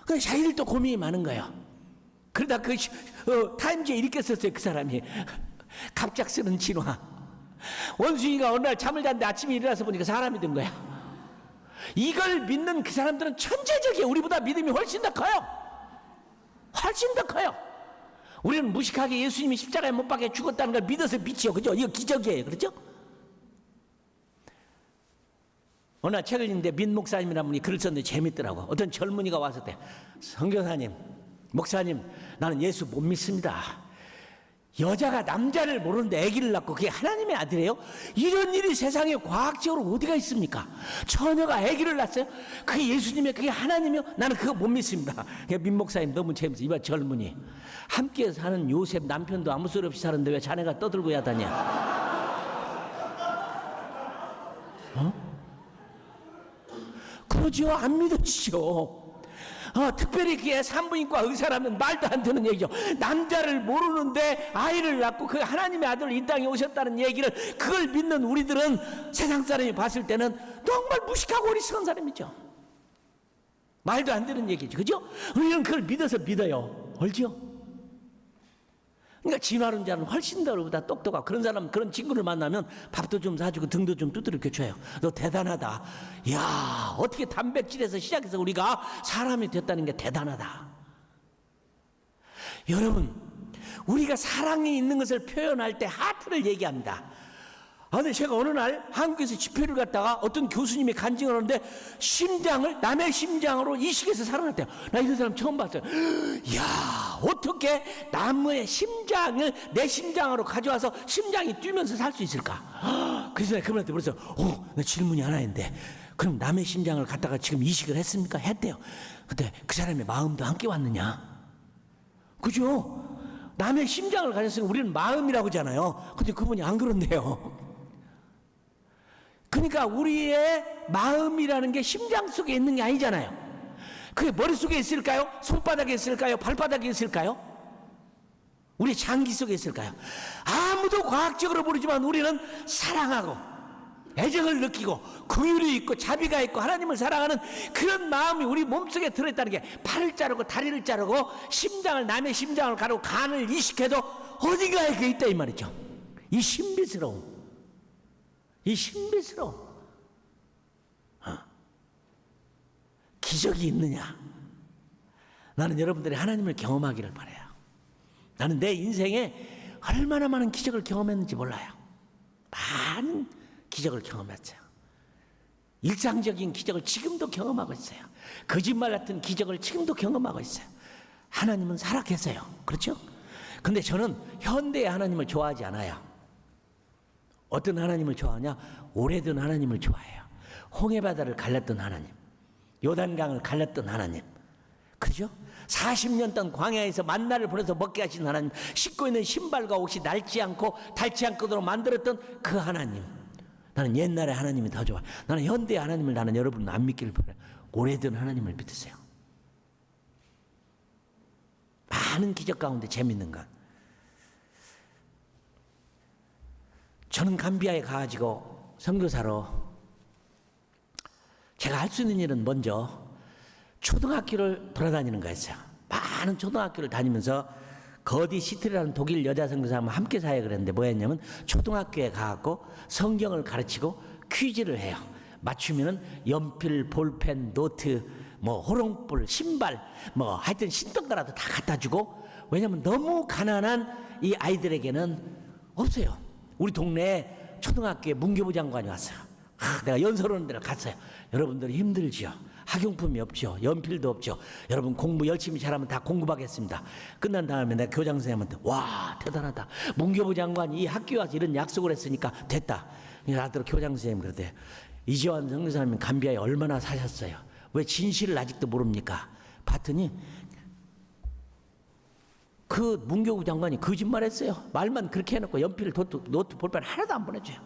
그 자기들도 고민이 많은 거예요. 그러다 타임지에 이렇게 썼어요. 그 사람이 갑작스런 진화. 원숭이가 어느 날 잠을 잤는데 아침에 일어나서 보니까 사람이 된 거야. 이걸 믿는 그 사람들은 천재적이에요. 우리보다 믿음이 훨씬 더 커요. 훨씬 더 커요. 우리는 무식하게 예수님이 십자가에 못 박혀 죽었다는 걸 믿어서 믿지요. 그죠? 이거 기적이에요. 그렇죠? 어느 날 책을 읽는데 민 목사님이라는 분이 글을 썼는데 재밌더라고. 어떤 젊은이가 와서 때 선교사님, 목사님, 나는 예수 못 믿습니다. 여자가 남자를 모르는데 아기를 낳고 그게 하나님의 아들이에요? 이런 일이 세상에 과학적으로 어디가 있습니까? 처녀가 아기를 낳았어요? 그게 예수님의 그게 하나님이요? 나는 그거 못 믿습니다. 민 목사님 너무 재밌어. 이봐 젊은이, 함께 사는 요셉 남편도 아무 소리 없이 사는데 왜 자네가 떠들고 야다냐? 그러죠. 안 믿으시죠. 특별히 그게 산부인과 의사라면 말도 안 되는 얘기죠. 남자를 모르는데 아이를 낳고 그 하나님의 아들 이 땅에 오셨다는 얘기를 그걸 믿는 우리들은 세상 사람이 봤을 때는 정말 무식하고 어리석은 사람이죠. 말도 안 되는 얘기죠. 그죠? 우리는 그걸 믿어서 믿어요. 알죠? 그러니까 진화론자는 훨씬 더 우리보다 똑똑하고 그런 사람, 그런 친구를 만나면 밥도 좀 사주고 등도 좀 두드려 줘요. 너 대단하다. 이야, 어떻게 단백질에서 시작해서 우리가 사람이 됐다는 게 대단하다. 여러분, 우리가 사랑이 있는 것을 표현할 때 하트를 얘기합니다. 근데 제가 어느 날 한국에서 집회를 갔다가 어떤 교수님이 간증을 하는데 심장을 남의 심장으로 이식해서 살아났대요. 나 이런 사람 처음 봤어요. 이야, 어떻게 남의 심장을 내 심장으로 가져와서 심장이 뛰면서 살 수 있을까? 그래서 내가 그분한테 물었어요. 나 질문이 하나 있는데 그럼 남의 심장을 갖다가 지금 이식을 했습니까? 했대요. 근데 그 사람의 마음도 함께 왔느냐? 그죠? 남의 심장을 가졌으니 우리는 마음이라고 하잖아요. 근데 그분이 안 그런데요. 그러니까 우리의 마음이라는 게 심장 속에 있는 게 아니잖아요. 그게 머릿속에 있을까요? 손바닥에 있을까요? 발바닥에 있을까요? 우리 장기 속에 있을까요? 아무도 과학적으로 모르지만 우리는 사랑하고 애정을 느끼고 긍휼이 있고 자비가 있고 하나님을 사랑하는 그런 마음이 우리 몸속에 들어있다는 게, 팔을 자르고 다리를 자르고 심장을, 남의 심장을 가르고 간을 이식해도 어디가에 그게 있다 이 말이죠. 이 신비스러움, 이 신비스러움. 기적이 있느냐? 나는 여러분들이 하나님을 경험하기를 바라요. 나는 내 인생에 얼마나 많은 기적을 경험했는지 몰라요. 많은 기적을 경험했어요. 일상적인 기적을 지금도 경험하고 있어요. 거짓말 같은 기적을 지금도 경험하고 있어요. 하나님은 살아계세요. 그렇죠? 근데 저는 현대의 하나님을 좋아하지 않아요. 어떤 하나님을 좋아하냐? 오래된 하나님을 좋아해요. 홍해바다를 갈랐던 하나님, 요단강을 갈랐던 하나님, 그죠? 40년 동안 광야에서 만나를 보내서 먹게 하신 하나님, 씻고 있는 신발과 옷이 낡지 않고 닳지 않도록 만들었던 그 하나님. 나는 옛날의 하나님이 더 좋아. 나는 현대의 하나님을, 나는 여러분은 안 믿기를 바라요. 오래된 하나님을 믿으세요. 많은 기적 가운데 재밌는 건, 저는 감비아에 가가지고 선교사로 제가 할 수 있는 일은 먼저 초등학교를 돌아다니는 거였어요. 많은 초등학교를 다니면서 거디 시트라는 독일 여자 선교사와 함께 사역을 했는데 뭐였냐면, 초등학교에 가갖고 성경을 가르치고 퀴즈를 해요. 맞추면은 연필, 볼펜, 노트, 뭐 호롱불, 신발, 뭐 하여튼 신던가라도 다 갖다 주고. 왜냐면 너무 가난한 이 아이들에게는 없어요. 우리 동네에 초등학교에 문교부 장관이 왔어요. 내가 연설 오는 데를 갔어요. 여러분들이 힘들지요. 학용품이 없죠. 연필도 없죠. 여러분 공부 열심히 잘하면 다 공급하겠습니다. 끝난 다음에 내가 교장 선생님한테, 와 대단하다, 문교부 장관이 이 학교에 와서 이런 약속을 했으니까 됐다. 나더러 교장 선생님 그러대, 이재환 선교사님 감비아에 얼마나 사셨어요? 왜 진실을 아직도 모릅니까? 봤더니 그 문교부 장관이 거짓말했어요. 말만 그렇게 해놓고 연필, 노트, 볼펜 하나도 안 보내줘요.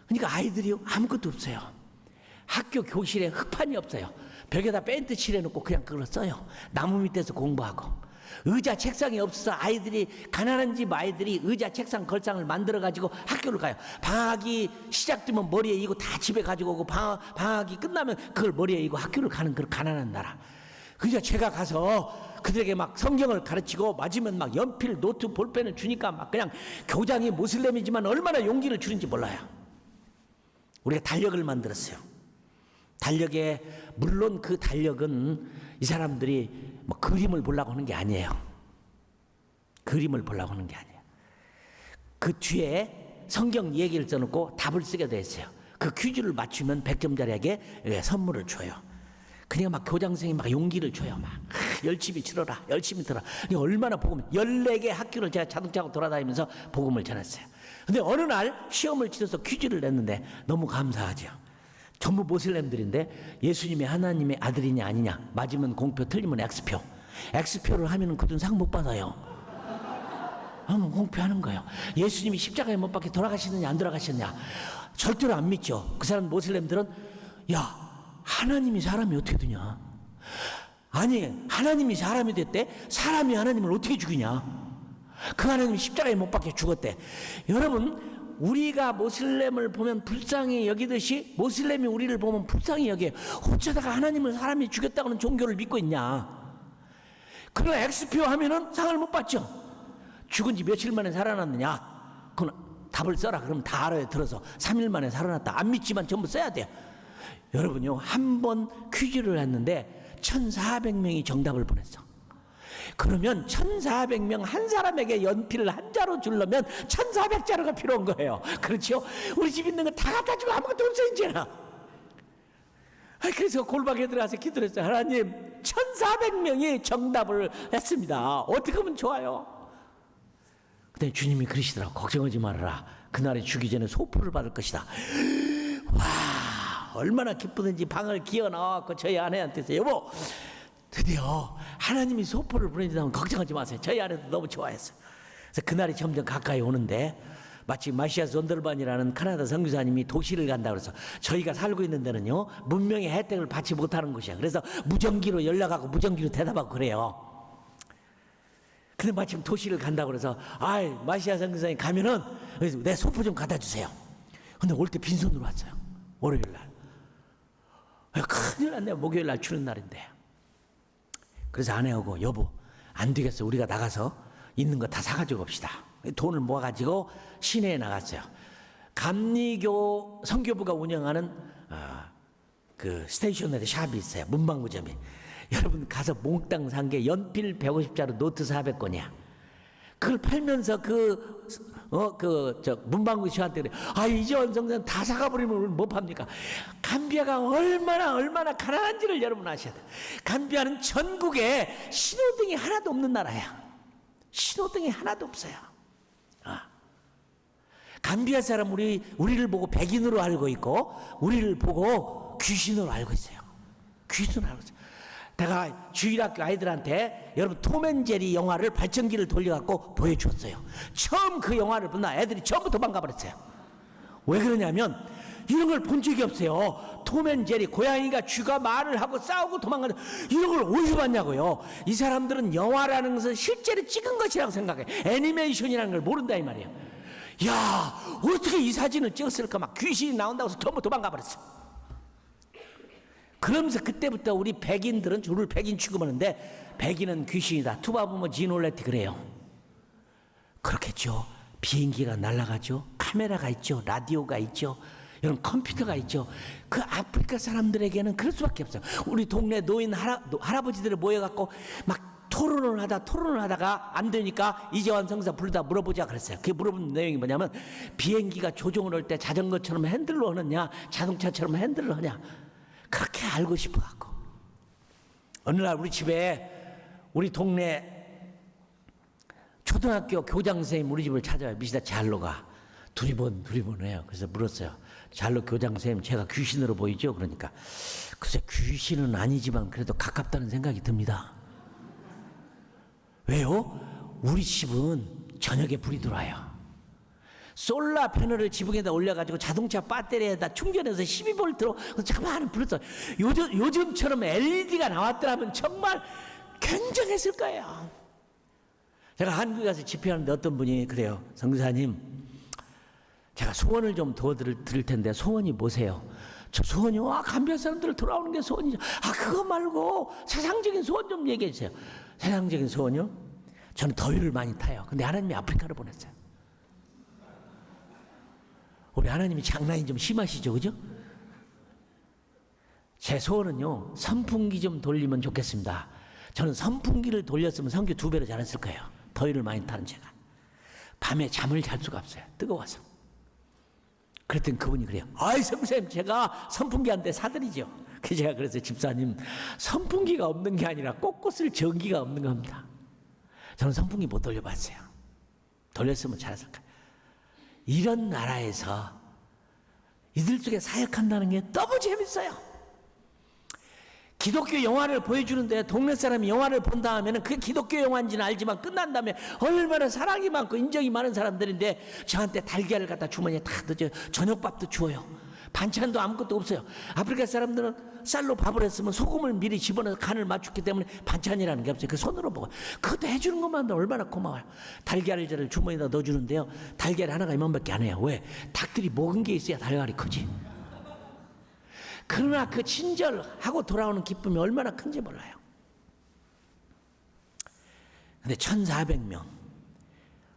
그러니까 아이들이 아무것도 없어요. 학교 교실에 흙판이 없어요. 벽에다 페인트 칠해놓고 그냥 그걸 써요. 나무 밑에서 공부하고. 의자 책상이 없어서 아이들이, 가난한 집 아이들이 의자 책상 걸상을 만들어가지고 학교를 가요. 방학이 시작되면 머리에 이고 다 집에 가지고 오고, 방학이 끝나면 그걸 머리에 이고 학교를 가는 그런 가난한 나라. 그러니까 제가 가서 그들에게 막 성경을 가르치고, 맞으면 막 연필, 노트, 볼펜을 주니까 막 그냥, 교장이 모슬렘이지만 얼마나 용기를 주는지 몰라요. 우리가 달력을 만들었어요. 달력에, 물론 그 달력은 이 사람들이 뭐 그림을 보려고 하는 게 아니에요. 그림을 보려고 하는 게 아니에요. 그 뒤에 성경 얘기를 써놓고 답을 쓰게 돼 있어요. 그 퀴즈를 맞추면 100점짜리에게 선물을 줘요. 그냥 막 교장 선생님이 막 용기를 줘요. 막 열심히 치러라, 열심히 들어라. 얼마나 복음, 14개 학교를 제가 자동차로 돌아다니면서 복음을 전했어요. 근데 어느 날 시험을 치러서 퀴즈를 냈는데 너무 감사하죠. 전부 모슬렘들인데, 예수님이 하나님의 아들이냐 아니냐, 맞으면 공표, 틀리면 X표. X표를 하면 그돈 상 못 받아요. 그러면 공표하는 거예요. 예수님이 십자가에 못 박혀 돌아가셨느냐 안 돌아가셨냐 절대로 안 믿죠. 그 사람 모슬렘들은, 야 하나님이 사람이 어떻게 되냐, 아니 하나님이 사람이 됐대, 사람이 하나님을 어떻게 죽이냐, 그 하나님이 십자가에 못 박혀 죽었대. 여러분, 우리가 모슬렘을 보면 불쌍히 여기듯이 모슬렘이 우리를 보면 불쌍히 여겨요. 어쩌다가 하나님을 사람이 죽였다고는 종교를 믿고 있냐. 그러나 X표 하면은 상을 못 받죠. 죽은 지 며칠 만에 살아났느냐, 그건 답을 써라. 그러면 다 알아요. 들어서 3일 만에 살아났다. 안 믿지만 전부 써야 돼요. 여러분요, 한 번 퀴즈를 했는데 1,400명이 정답을 보냈어. 그러면 1,400명 한 사람에게 연필을 한 자로 주려면 1,400자루가 필요한 거예요. 그렇죠? 우리 집 있는 거 다 갖다 주고 아무것도 없어 이제는. 그래서 골방에 들어가서 기도를 했어요. 하나님, 1,400명이 정답을 했습니다. 어떻게 하면 좋아요? 그때 주님이 그러시더라고. 걱정하지 말아라. 그날에 죽기 전에 소포를 받을 것이다. 와, 얼마나 기쁘든지 방을 기어 나와서 저희 아내한테서, 여보 드디어 하나님이 소포를 보내준다면 걱정하지 마세요. 저희 아내도 너무 좋아했어요. 그래서 그날이 점점 가까이 오는데, 마치 마시아스 존덜반이라는 카나다 선교사님이 도시를 간다고 그래서, 저희가 살고 있는 데는요 문명의 혜택을 받지 못하는 곳이야. 그래서 무전기로 연락하고 무전기로 대답하고 그래요. 근데 마침 도시를 간다고 그래서 아이 마시아 선교사님 가면은 내 소포 좀 갖다 주세요. 근데 올 때 빈손으로 왔어요. 월요일 날. 큰일 났네. 목요일 날 주는 날인데. 그래서 아내하고 여보 안 되겠어. 우리가 나가서 있는 거 다 사가지고 옵시다. 돈을 모아가지고 시내에 나갔어요. 감리교 선교부가 운영하는 그 스테이셔너리 샵이 있어요. 문방구점이. 여러분 가서 몽땅 산 게 연필 150자루 노트 400권이야. 그걸 팔면서 문방구 씨한테 그래. 이재원 성전 다 사가버리면 못 팝니까? 감비아가 얼마나 가난한지를 여러분 아셔야 돼. 감비아는 전국에 신호등이 하나도 없는 나라야. 신호등이 하나도 없어요. 감비아 사람 우리를 보고 백인으로 알고 있고 우리를 보고 귀신으로 알고 있어요. 귀신으로 알고 있어요. 내가 주일학교 아이들한테 여러분 톰앤제리 영화를 발전기를 돌려갖고 보여주었어요. 처음 그 영화를 본 날 애들이 전부 도망가 버렸어요. 왜 그러냐면 이런 걸 본 적이 없어요. 톰앤제리 고양이가 쥐가 말을 하고 싸우고 도망가는 이런 걸 어디서 봤냐고요. 이 사람들은 영화라는 것은 실제로 찍은 것이라고 생각해. 애니메이션이라는 걸 모른다 이 말이에요. 야 어떻게 이 사진을 찍었을까 막 귀신이 나온다고 해서 전부 도망가 버렸어. 그러면서 그때부터 우리 백인들은 주를 백인 취급하는데 백인은 귀신이다. 투바부모 지놀레티 그래요. 그렇겠죠. 비행기가 날아가죠. 카메라가 있죠. 라디오가 있죠. 이런 컴퓨터가 있죠. 그 아프리카 사람들에게는 그럴 수밖에 없어요. 우리 동네 노인 할아버지들이 모여갖고 막 토론을 하다가 안 되니까 이재환 성사 부르다 물어보자 그랬어요. 그게 물어본 내용이 뭐냐면 비행기가 조종을 할 때 자전거처럼 핸들로 하느냐 자동차처럼 핸들로 하냐 그렇게 알고 싶어 갖고 어느 날 우리 집에 우리 동네 초등학교 교장 선생님 우리 집을 찾아요. 미시다 잘로가 두리번 해요. 그래서 물었어요. 잘로 교장 선생님 제가 귀신으로 보이죠? 그러니까 글쎄 귀신은 아니지만 그래도 가깝다는 생각이 듭니다. 왜요? 우리 집은 저녁에 불이 들어와요. 솔라 패널을 지붕에다 올려가지고 자동차 배터리에다 충전해서 12V로 잠깐만 불었어. 요즘처럼 LED가 나왔더라면 정말 굉장했을 거예요. 제가 한국에 가서 집회하는데 어떤 분이 그래요. 성교사님 제가 소원을 좀 도와드릴 텐데 소원이 뭐세요? 저 소원이요? 감비아 사람들 돌아오는 게 소원이죠. 그거 말고 세상적인 소원 좀 얘기해 주세요. 세상적인 소원이요? 저는 더위를 많이 타요. 근데 하나님이 아프리카를 보냈어요. 우리 하나님이 장난이 좀 심하시죠, 그죠? 제 소원은요, 선풍기 좀 돌리면 좋겠습니다. 저는 선풍기를 돌렸으면 선교 2배로 잘했을 거예요. 더위를 많이 타는 제가. 밤에 잠을 잘 수가 없어요. 뜨거워서. 그랬더니 그분이 그래요. 선생님, 제가 선풍기 한 대 사드리죠. 제가 그래서 집사님, 선풍기가 없는 게 아니라 꽃꽃을 전기가 없는 겁니다. 저는 선풍기 못 돌려봤어요. 돌렸으면 잘했을 거예요. 이런 나라에서 이들 속에 사역한다는 게 너무 재밌어요. 기독교 영화를 보여주는데 동네 사람이 영화를 본 다음에는 그게 기독교 영화인지는 알지만 끝난 다음에 얼마나 사랑이 많고 인정이 많은 사람들인데 저한테 달걀을 갖다 주머니에 다 넣어줘요. 저녁밥도 주어요. 반찬도 아무것도 없어요. 아프리카 사람들은 쌀로 밥을 했으면 소금을 미리 집어넣어서 간을 맞췄기 때문에 반찬이라는 게 없어요. 그 손으로 먹어요. 그것도 해주는 것만도 얼마나 고마워요. 달걀을 주머니에다 넣어주는데요. 달걀 하나가 이만밖에 안 해요. 왜? 닭들이 먹은 게 있어야 달걀이 크지. 그러나 그 친절하고 돌아오는 기쁨이 얼마나 큰지 몰라요. 근데 1,400명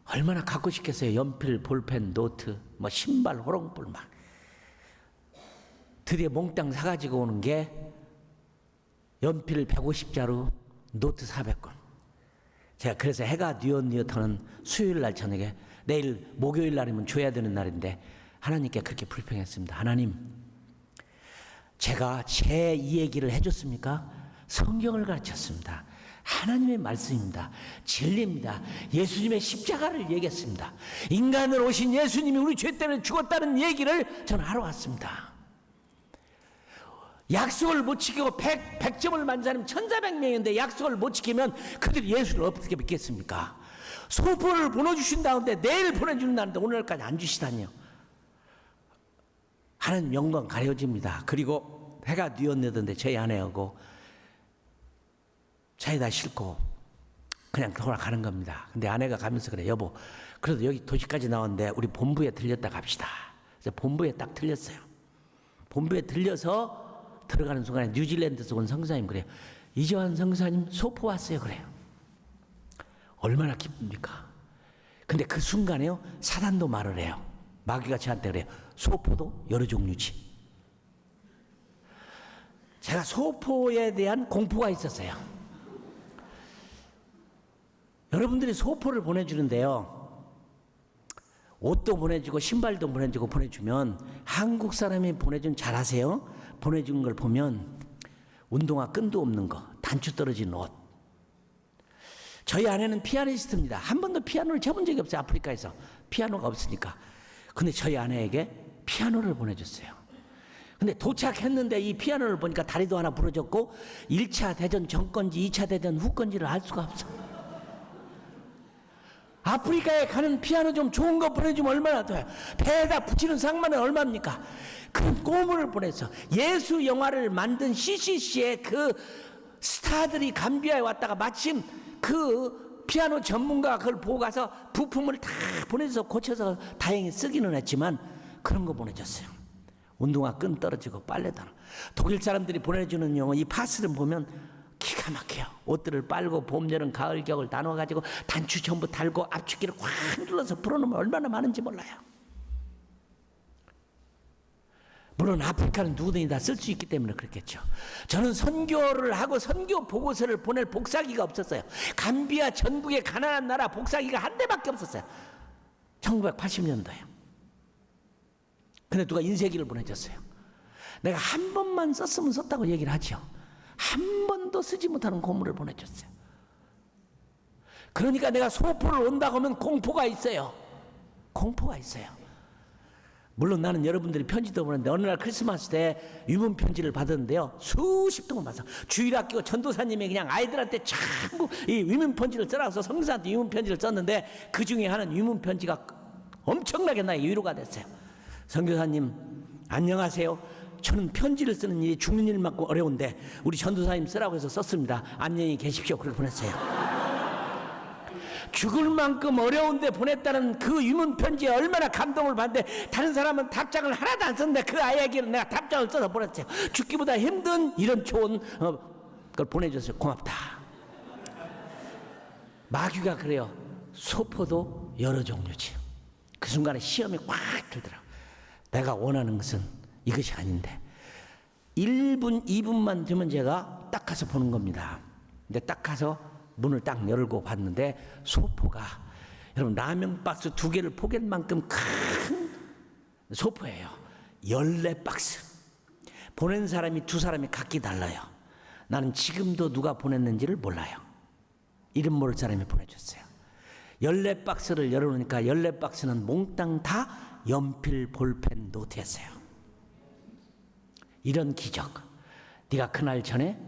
얼마나 갖고 싶겠어요. 연필, 볼펜, 노트, 신발, 호롱불 막. 드디어 몽땅 사가지고 오는 게 연필 150자루, 노트 400권. 제가 그래서 해가 뉘엿뉘엿하는 수요일 날 저녁에 내일 목요일 날이면 줘야 되는 날인데 하나님께 그렇게 불평했습니다. 하나님, 제가 제 이 얘기를 해줬습니까? 성경을 가르쳤습니다. 하나님의 말씀입니다. 진리입니다. 예수님의 십자가를 얘기했습니다. 인간으로 오신 예수님이 우리 죄 때문에 죽었다는 얘기를 저는 하러 왔습니다. 약속을 못 지키고 100점을 만든 사람이 1,400명인데 약속을 못 지키면 그들이 예수를 어떻게 믿겠습니까? 소포를 보내주신다는데 내일 보내준다는데 오늘까지 안 주시다니요. 하나님 영광 가려집니다. 그리고 해가 뉘엿뉘던데 저희 아내하고 차에다 싣고 그냥 돌아가는 겁니다. 근데 아내가 가면서 그래, 여보, 그래도 여기 도시까지 나왔는데 우리 본부에 들렸다 갑시다. 그래서 본부에 딱 들렸어요. 본부에 들려서 들어가는 순간에 뉴질랜드에서 온 성사님 그래요. 이재환 성사님 소포 왔어요. 그래요. 얼마나 기쁩니까? 근데 그 순간에요, 사단도 말을 해요. 마귀가 저한테 그래요. 소포도 여러 종류지. 제가 소포에 대한 공포가 있었어요. 여러분들이 소포를 보내주는데요, 옷도 보내주고 신발도 보내주면 한국 사람이 보내준, 잘하세요, 보내준 걸 보면 운동화 끈도 없는 거, 단추 떨어진 옷. 저희 아내는 피아니스트입니다. 한 번도 피아노를 쳐본 적이 없어요. 아프리카에서 피아노가 없으니까. 근데 저희 아내에게 피아노를 보내줬어요. 근데 도착했는데 이 피아노를 보니까 다리도 하나 부러졌고 1차 대전 전 건지 2차 대전 후 건지를 알 수가 없어. 아프리카에 가는 피아노 좀 좋은 거 보내주면 얼마나 돼요? 배에다 붙이는 상만은 얼마입니까? 그런 꼬물을 보내서 예수 영화를 만든 CCC의 그 스타들이 감비아에 왔다가 마침 그 피아노 전문가가 그걸 보고 가서 부품을 다 보내줘서 고쳐서 다행히 쓰기는 했지만 그런 거 보내줬어요. 운동화 끈 떨어지고 빨래도 하나. 독일 사람들이 보내주는 이 파스를 보면 기가 막혀요. 옷들을 빨고 봄, 여름, 가을, 겨울 나눠가지고 단추 전부 달고 압축기를 확 눌러서 풀어놓으면 얼마나 많은지 몰라요. 물론 아프리카는 누구든지 다 쓸 수 있기 때문에 그렇겠죠. 저는 선교를 하고 선교 보고서를 보낼 복사기가 없었어요. 감비아 전국의 가난한 나라 복사기가 한 대밖에 없었어요. 1980년도에. 근데 누가 인쇄기를 보내줬어요. 내가 한 번만 썼으면 썼다고 얘기를 하죠. 한 번도 쓰지 못하는 고물을 보내줬어요. 그러니까 내가 소포를 온다고 하면 공포가 있어요. 공포가 있어요. 물론 나는 여러분들이 편지도 보냈는데 어느 날 크리스마스 때 유문 편지를 받았는데요, 수십 통을 받았어. 주일학교 전도사님이 그냥 아이들한테 전부 이 유문 편지를 써라서 성사한테 유문 편지를 썼는데 그 중에 하나는 유문 편지가 엄청나게 나의 위로가 됐어요. 선교사님 안녕하세요. 저는 편지를 쓰는 일이 죽는 일만큼 어려운데 우리 전도사님 쓰라고 해서 썼습니다. 안녕히 계십시오. 그렇게 보냈어요. 죽을 만큼 어려운데 보냈다는 그 유문 편지에 얼마나 감동을 받는데 다른 사람은 답장을 하나도 안 썼는데 그 아이에게는 내가 답장을 써서 보냈어요. 죽기보다 힘든 이런 좋은 걸 보내줘서 고맙다. 마귀가 그래요. 소포도 여러 종류지. 그 순간에 시험이 꽉 들더라고. 내가 원하는 것은 이것이 아닌데 1분 2분만 되면 제가 딱 가서 보는 겁니다. 근데 딱 가서 문을 딱 열고 봤는데 소포가, 여러분 라면 박스 2개를 포개할 만큼 큰 소포예요. 14박스. 보낸 사람이 2사람이 각기 달라요. 나는 지금도 누가 보냈는지를 몰라요. 이름 모를 사람이 보내줬어요. 14박스를 열어놓으니까 14박스는 몽땅 다 연필, 볼펜, 노트였어요. 이런 기적, 네가 그날 전에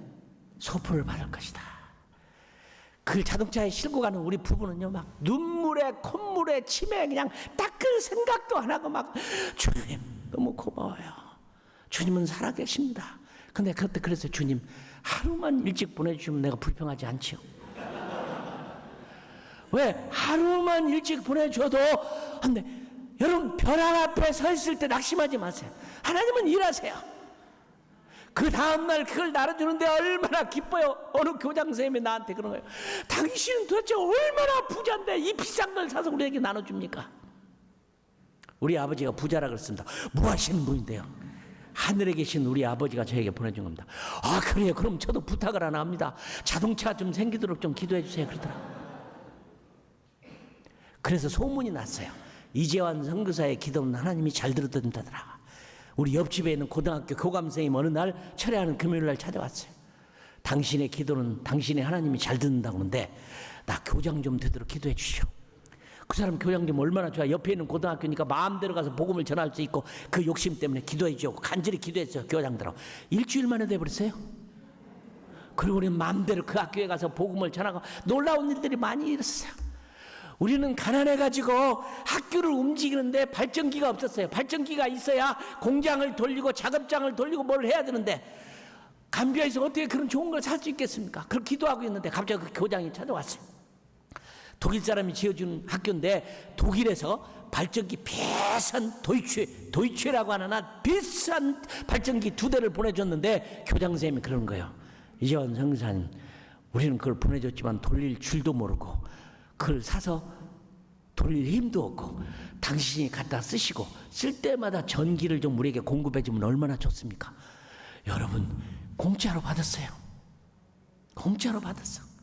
소포를 받을 것이다. 그 자동차에 싣고 가는 우리 부부는요, 막 눈물에 콧물에 침에 그냥 닦을 생각도 안 하고 막 주님 너무 고마워요. 주님은 살아계십니다. 근데 그때 그래서 주님 하루만 일찍 보내주시면 내가 불평하지 않지요. 왜? 하루만 일찍 보내줘도 근데 여러분 벼랑 앞에 서 있을 때 낙심하지 마세요. 하나님은 일하세요. 그 다음날 그걸 나눠주는데 얼마나 기뻐요. 어느 교장 선생님이 나한테 그런 거예요. 당신은 도대체 얼마나 부자인데 이 비싼 걸 사서 우리에게 나눠줍니까? 우리 아버지가 부자라 그랬습니다. 뭐 하시는 분인데요? 하늘에 계신 우리 아버지가 저에게 보내준 겁니다. 아 그래요? 그럼 저도 부탁을 하나 합니다. 자동차 좀 생기도록 좀 기도해 주세요. 그러더라고요. 그래서 소문이 났어요. 이재환 선교사의 기도는 하나님이 잘 들어준다더라. 우리 옆집에 있는 고등학교 교감선생님 어느 날 철회하는 금요일날 찾아왔어요. 당신의 기도는 당신의 하나님이 잘 듣는다고 하는데 나 교장 좀 되도록 기도해 주시오. 그 사람 교장 좀 얼마나 좋아. 옆에 있는 고등학교니까 마음대로 가서 복음을 전할 수 있고 그 욕심 때문에 기도해 주고 간절히 기도했어요. 교장들하고 일주일 만에 돼버렸어요. 그리고 우리는 마음대로 그 학교에 가서 복음을 전하고 놀라운 일들이 많이 일어났어요. 우리는 가난해가지고 학교를 움직이는데 발전기가 없었어요. 발전기가 있어야 공장을 돌리고 작업장을 돌리고 뭘 해야 되는데 감비아에서 어떻게 그런 좋은 걸 살 수 있겠습니까? 그걸 기도하고 있는데 갑자기 그 교장이 찾아왔어요. 독일 사람이 지어준 학교인데 독일에서 발전기 비싼 도이치라고 하나 비싼 발전기 2대를 보내줬는데 교장선생님이 그러는 거예요. 이재원 선교사님, 우리는 그걸 보내줬지만 돌릴 줄도 모르고 그걸 사서 돌릴 힘도 없고 당신이 갖다 쓰시고 쓸 때마다 전기를 좀 우리에게 공급해 주면 얼마나 좋습니까? 여러분, 공짜로 받았어요. 공짜로 받았어.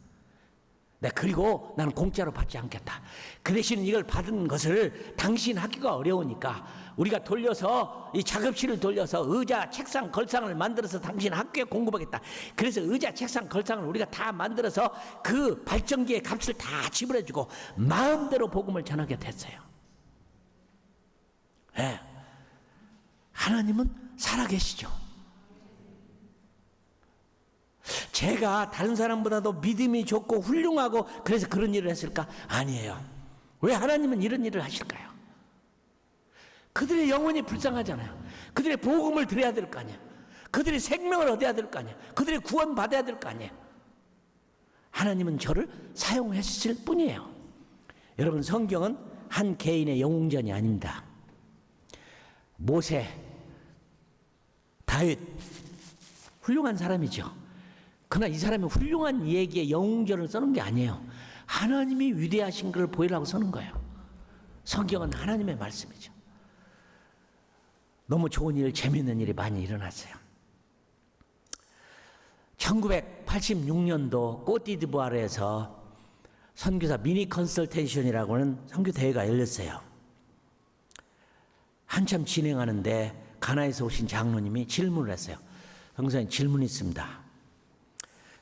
네, 그리고 나는 공짜로 받지 않겠다. 그 대신 이걸 받은 것을 당신 하기가 어려우니까 우리가 돌려서 이 작업실을 돌려서 의자, 책상, 걸상을 만들어서 당신 학교에 공급하겠다. 그래서 의자, 책상, 걸상을 우리가 다 만들어서 그 발전기의 값을 다 지불해주고 마음대로 복음을 전하게 됐어요. 네. 하나님은 살아계시죠. 제가 다른 사람보다도 믿음이 좋고 훌륭하고 그래서 그런 일을 했을까? 아니에요. 왜 하나님은 이런 일을 하실까요? 그들의 영혼이 불쌍하잖아요. 그들의 복음을 드려야 될 거 아니에요. 그들의 생명을 얻어야 될 거 아니에요. 그들의 구원 받아야 될 거 아니에요. 하나님은 저를 사용하실 뿐이에요. 여러분, 성경은 한 개인의 영웅전이 아닙니다. 모세, 다윗, 훌륭한 사람이죠. 그러나 이 사람이 훌륭한 얘기에 영웅전을 써는 게 아니에요. 하나님이 위대하신 걸 보이라고 써는 거예요. 성경은 하나님의 말씀이죠. 너무 좋은 일, 재미있는 일이 많이 일어났어요. 1986년도 꼬티디부아르에서 선교사 미니 컨설테이션이라고 하는 선교 대회가 열렸어요. 한참 진행하는데 가나에서 오신 장로님이 질문을 했어요. 선교사님, 질문이 있습니다.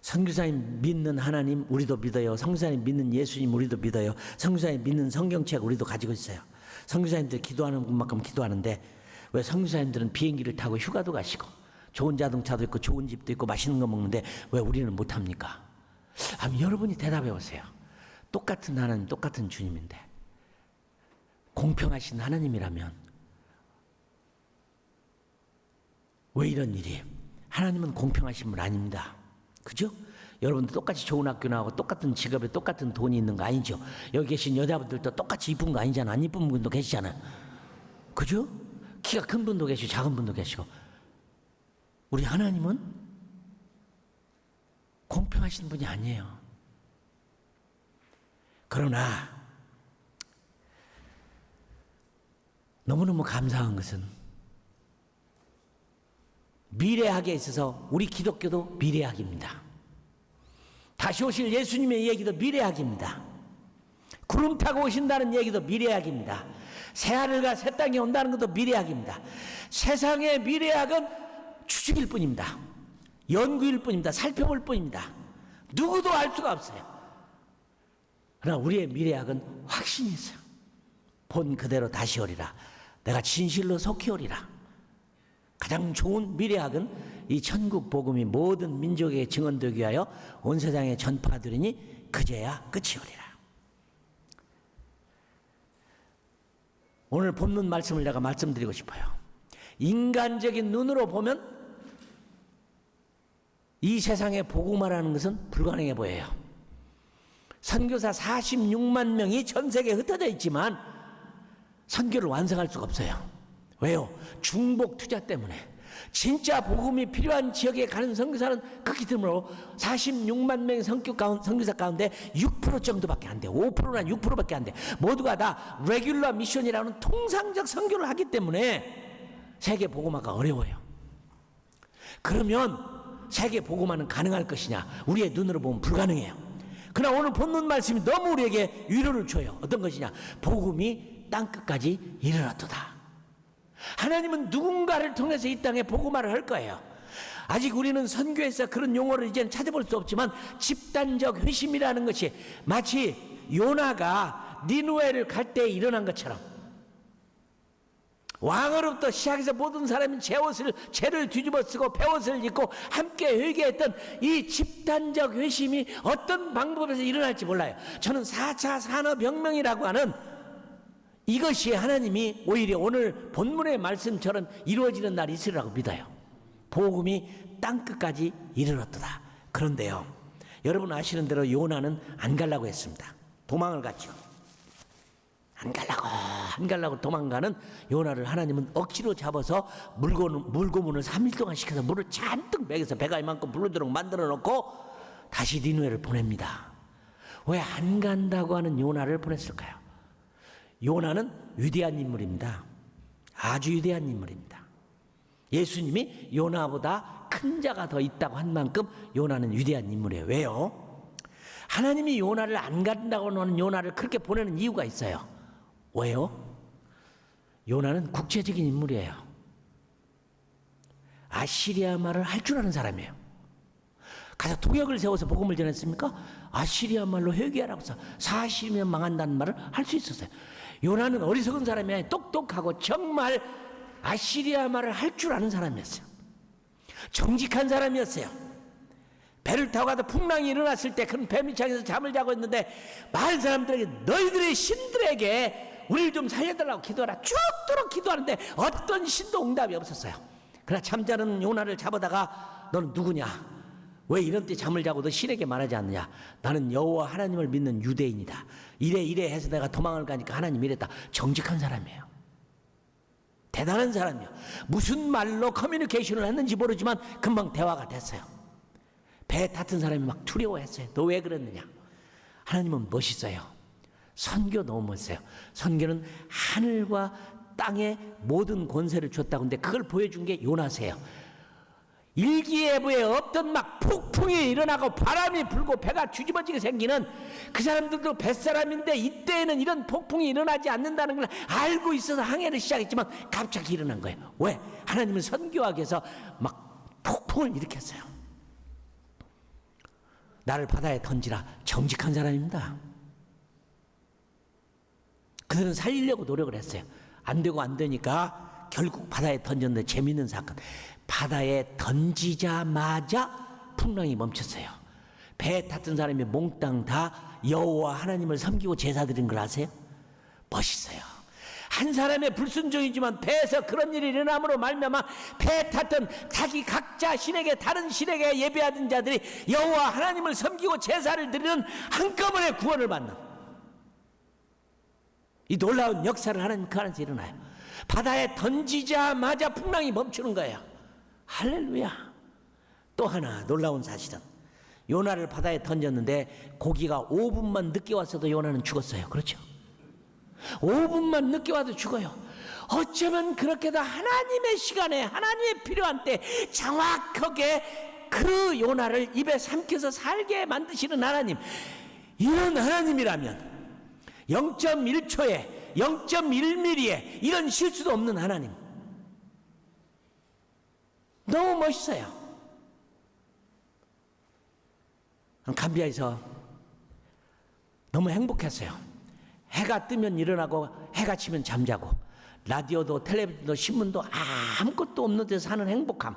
선교사님 믿는 하나님 우리도 믿어요. 선교사님 믿는 예수님 우리도 믿어요. 선교사님 믿는 성경책 우리도 가지고 있어요. 선교사님들 기도하는 것만큼 기도하는데 왜 선교사님들은 비행기를 타고 휴가도 가시고 좋은 자동차도 있고 좋은 집도 있고 맛있는 거 먹는데 왜 우리는 못합니까? 여러분이 대답해 보세요. 똑같은 하나님, 똑같은 주님인데 공평하신 하나님이라면 왜 이런 일이? 하나님은 공평하신 분 아닙니다. 그죠? 여러분도 똑같이 좋은 학교 나오고 똑같은 직업에 똑같은 돈이 있는 거 아니죠? 여기 계신 여자분들도 똑같이 이쁜 거 아니잖아. 안 이쁜 분도 계시잖아요. 그죠? 키가 큰 분도 계시고 작은 분도 계시고. 우리 하나님은 공평하신 분이 아니에요. 그러나 너무너무 감사한 것은 미래학에 있어서 우리 기독교도 미래학입니다. 다시 오실 예수님의 얘기도 미래학입니다. 구름 타고 오신다는 얘기도 미래학입니다. 새하늘과 새 땅이 온다는 것도 미래학입니다. 세상의 미래학은 추측일 뿐입니다. 연구일 뿐입니다. 살펴볼 뿐입니다. 누구도 알 수가 없어요. 그러나 우리의 미래학은 확신이 있어요. 본 그대로 다시 오리라. 내가 진실로 속히 오리라. 가장 좋은 미래학은 이 천국 복음이 모든 민족에게 증언되기 위하여 온 세상에 전파되리니 그제야 끝이 오리라. 오늘 본문 말씀을 내가 말씀드리고 싶어요. 인간적인 눈으로 보면 이 세상에 복음화라는 것은 불가능해 보여요. 선교사 46만 명이 전 세계에 흩어져 있지만 선교를 완성할 수가 없어요. 왜요? 중복 투자 때문에. 진짜 복음이 필요한 지역에 가는 선교사는 극히 드물어 46만 명의 선교사 가운데 6% 정도밖에 안 돼. 5%나 6%밖에 안 돼. 모두가 다 레귤러 미션이라는 통상적 선교를 하기 때문에 세계 복음화가 어려워요. 그러면 세계 복음화는 가능할 것이냐? 우리의 눈으로 보면 불가능해요. 그러나 오늘 본문 말씀이 너무 우리에게 위로를 줘요. 어떤 것이냐? 복음이 땅끝까지 이르렀도다. 하나님은 누군가를 통해서 이 땅에 복음화를 할 거예요. 아직 우리는 선교에서 그런 용어를 이제는 찾아볼 수 없지만 집단적 회심이라는 것이 마치 요나가 니느웨를 갈 때 일어난 것처럼 왕으로부터 시작해서 모든 사람이 죄를 뒤집어 쓰고 베옷을 입고 함께 회개했던 이 집단적 회심이 어떤 방법에서 일어날지 몰라요. 저는 4차 산업혁명이라고 하는 이것이 하나님이 오히려 오늘 본문의 말씀처럼 이루어지는 날이 있으리라고 믿어요. 복음이 땅끝까지 이르렀도다. 그런데요, 여러분 아시는 대로 요나는 안 가려고 했습니다. 도망을 갔죠. 안 갈라고 도망가는 요나를 하나님은 억지로 잡아서 물고문을 3일 동안 시켜서 물을 잔뜩 먹여서 배가 이만큼 부르도록 만들어 놓고 다시 니느웨를 보냅니다. 왜 안 간다고 하는 요나를 보냈을까요? 요나는 위대한 인물입니다. 아주 위대한 인물입니다. 예수님이 요나보다 큰 자가 더 있다고 한 만큼 요나는 위대한 인물이에요. 왜요? 하나님이 요나를 안 간다고 하는 요나를 그렇게 보내는 이유가 있어요. 왜요? 요나는 국제적인 인물이에요. 아시리아 말을 할 줄 아는 사람이에요. 가서 동역을 세워서 복음을 전했습니까? 아시리아 말로 회개하라고 해서 40년 망한다는 말을 할 수 있었어요. 요나는 어리석은 사람이 아니라 똑똑하고 정말 아시리아 말을 할 줄 아는 사람이었어요. 정직한 사람이었어요. 배를 타고 가다 풍랑이 일어났을 때 큰 배 밑창에서 잠을 자고 있는데 많은 사람들에게 너희들의 신들에게 우리를 좀 살려달라고 기도하라 죽도록 기도하는데 어떤 신도 응답이 없었어요. 그러나 잠자는 요나를 잡아다가 너는 누구냐? 왜 이런 때 잠을 자고 너 신에게 말하지 않느냐? 나는 여호와 하나님을 믿는 유대인이다. 이래 해서 내가 도망을 가니까 하나님이 이랬다. 정직한 사람이에요. 대단한 사람이에요. 무슨 말로 커뮤니케이션을 했는지 모르지만 금방 대화가 됐어요. 배 탔던 사람이 막 두려워했어요. 너 왜 그랬느냐? 하나님은 멋있어요. 선교 너무 멋있어요. 선교는 하늘과 땅의 모든 권세를 줬다고 하는데 그걸 보여준 게 요나세요. 일기예보에 없던 막 폭풍이 일어나고 바람이 불고 배가 뒤집어지게 생기는 그 사람들도 뱃사람인데 이때에는 이런 폭풍이 일어나지 않는다는 걸 알고 있어서 항해를 시작했지만 갑자기 일어난 거예요. 왜? 하나님은 선교하기 위해서 막 폭풍을 일으켰어요. 나를 바다에 던지라. 정직한 사람입니다. 그들은 살리려고 노력을 했어요. 안 되고 안 되니까 결국 바다에 던졌는데 재미있는 사건. 바다에 던지자마자 풍랑이 멈췄어요. 배에 탔던 사람이 몽땅 다 여호와 하나님을 섬기고 제사 드린 걸 아세요? 멋있어요. 한 사람의 불순종이지만 배에서 그런 일이 일어남으로 말미암아 배에 탔던 자기 각자 신에게 다른 신에게 예배하던 자들이 여호와 하나님을 섬기고 제사를 드리는 한꺼번에 구원을 받는 이 놀라운 역사를 하나님 그 안에서 일어나요. 바다에 던지자마자 풍랑이 멈추는 거예요. 할렐루야. 또 하나 놀라운 사실은 요나를 바다에 던졌는데 고기가 5분만 늦게 왔어도 요나는 죽었어요. 그렇죠? 5분만 늦게 와도 죽어요. 어쩌면 그렇게도 하나님의 시간에 하나님의 필요한 때 정확하게 그 요나를 입에 삼켜서 살게 만드시는 하나님, 이런 하나님이라면 0.1초에 0.1mm에 이런 실수도 없는 하나님, 너무 멋있어요. 감비아에서 너무 행복했어요. 해가 뜨면 일어나고 해가 치면 잠자고 라디오도 텔레비전도 신문도 아무것도 없는 데서 사는 행복함.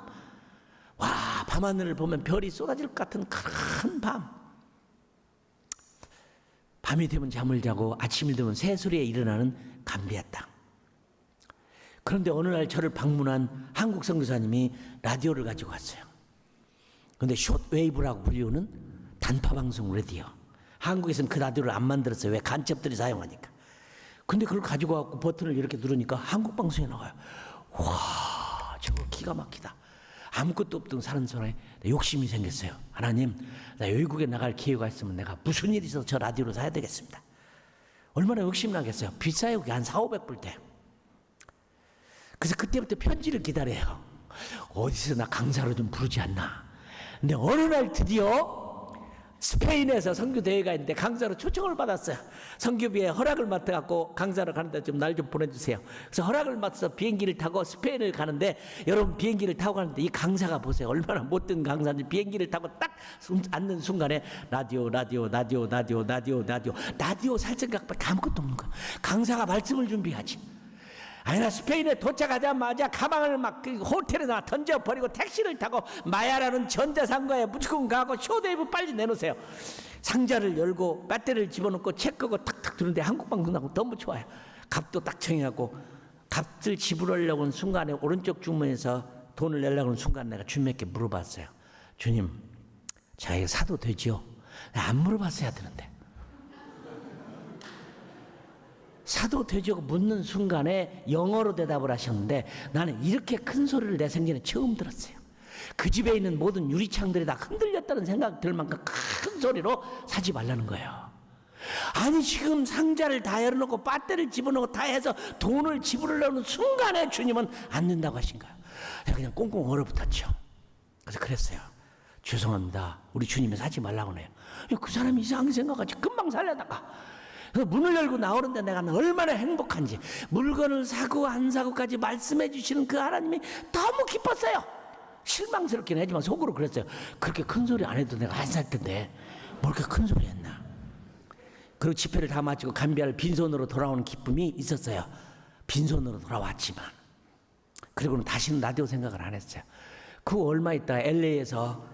와, 밤하늘을 보면 별이 쏟아질 것 같은 큰 밤. 밤이 되면 잠을 자고 아침이 되면 새소리에 일어나는 감비아 땅. 그런데 어느 날 저를 방문한 한국 선교사님이 라디오를 가지고 왔어요. 그런데 숏웨이브라고 불리우는 단파방송 라디오. 한국에서는 그 라디오를 안 만들었어요. 왜? 간첩들이 사용하니까. 근데 그걸 가지고 와서 버튼을 이렇게 누르니까 한국 방송에 나와요. 와, 저거 기가 막히다. 아무것도 없던 사는 사람에 욕심이 생겼어요. 하나님, 나 외국에 나갈 기회가 있으면 내가 무슨 일이 있어서 저 라디오를 사야 되겠습니다. 얼마나 욕심 나겠어요. 비싸요. 그게 한 400~500불 돼. 그래서 그때부터 편지를 기다려요. 어디서 나 강사로 좀 부르지 않나. 근데 어느 날 드디어 스페인에서 선교대회가 있는데 강사로 초청을 받았어요. 선교비에 허락을 맡아갖고 강사로 가는데 좀 날 좀 보내주세요. 그래서 허락을 맡아서 비행기를 타고 스페인을 가는데, 여러분 비행기를 타고 가는데 이 강사가 보세요. 얼마나 못된 강사인지. 비행기를 타고 딱 앉는 순간에 라디오 살 생각밖에 아무것도 없는 거예요. 강사가 말씀을 준비하지. 아니, 나 스페인에 도착하자마자 가방을 막 그 호텔에다 던져버리고 택시를 타고 마야라는 전자상가에 무조건 가고 쇼데이브 빨리 내놓으세요. 상자를 열고 배터리를 집어넣고 체크하고 탁탁 두는데 한국방송 나고 너무 좋아요. 값도 딱 정해갖고 값을 지불하려고 하는 순간에 오른쪽 주머니에서 돈을 내려고 하는 순간 내가 주님께 물어봤어요. 주님, 자 이거 사도 되지요? 안 물어봤어야 되는데. 사도 되죠 묻는 순간에 영어로 대답을 하셨는데 나는 이렇게 큰 소리를 내 생전에 처음 들었어요. 그 집에 있는 모든 유리창들이 다 흔들렸다는 생각 들 만큼 큰 소리로 사지 말라는 거예요. 아니 지금 상자를 다 열어놓고 배터리를 집어넣고 다 해서 돈을 지불하려는 순간에 주님은 안 된다고 하신 거예요. 내가 그냥 꽁꽁 얼어붙었죠. 그래서 그랬어요. 죄송합니다. 우리 주님이 사지 말라고 해요. 그 사람이 이상하게 생각하지 금방 살려다가 문을 열고 나오는데 내가 얼마나 행복한지, 물건을 사고 안 사고까지 말씀해 주시는 그 하나님이 너무 기뻤어요. 실망스럽긴 하지만 속으로 그랬어요. 그렇게 큰 소리 안 해도 내가 안 살 텐데 뭘 그렇게 큰 소리 했나. 그리고 집회를 다 마치고 감비할 빈손으로 돌아오는 기쁨이 있었어요. 빈손으로 돌아왔지만 그리고는 다시는 라디오 생각을 안 했어요. 그 얼마 있다 LA에서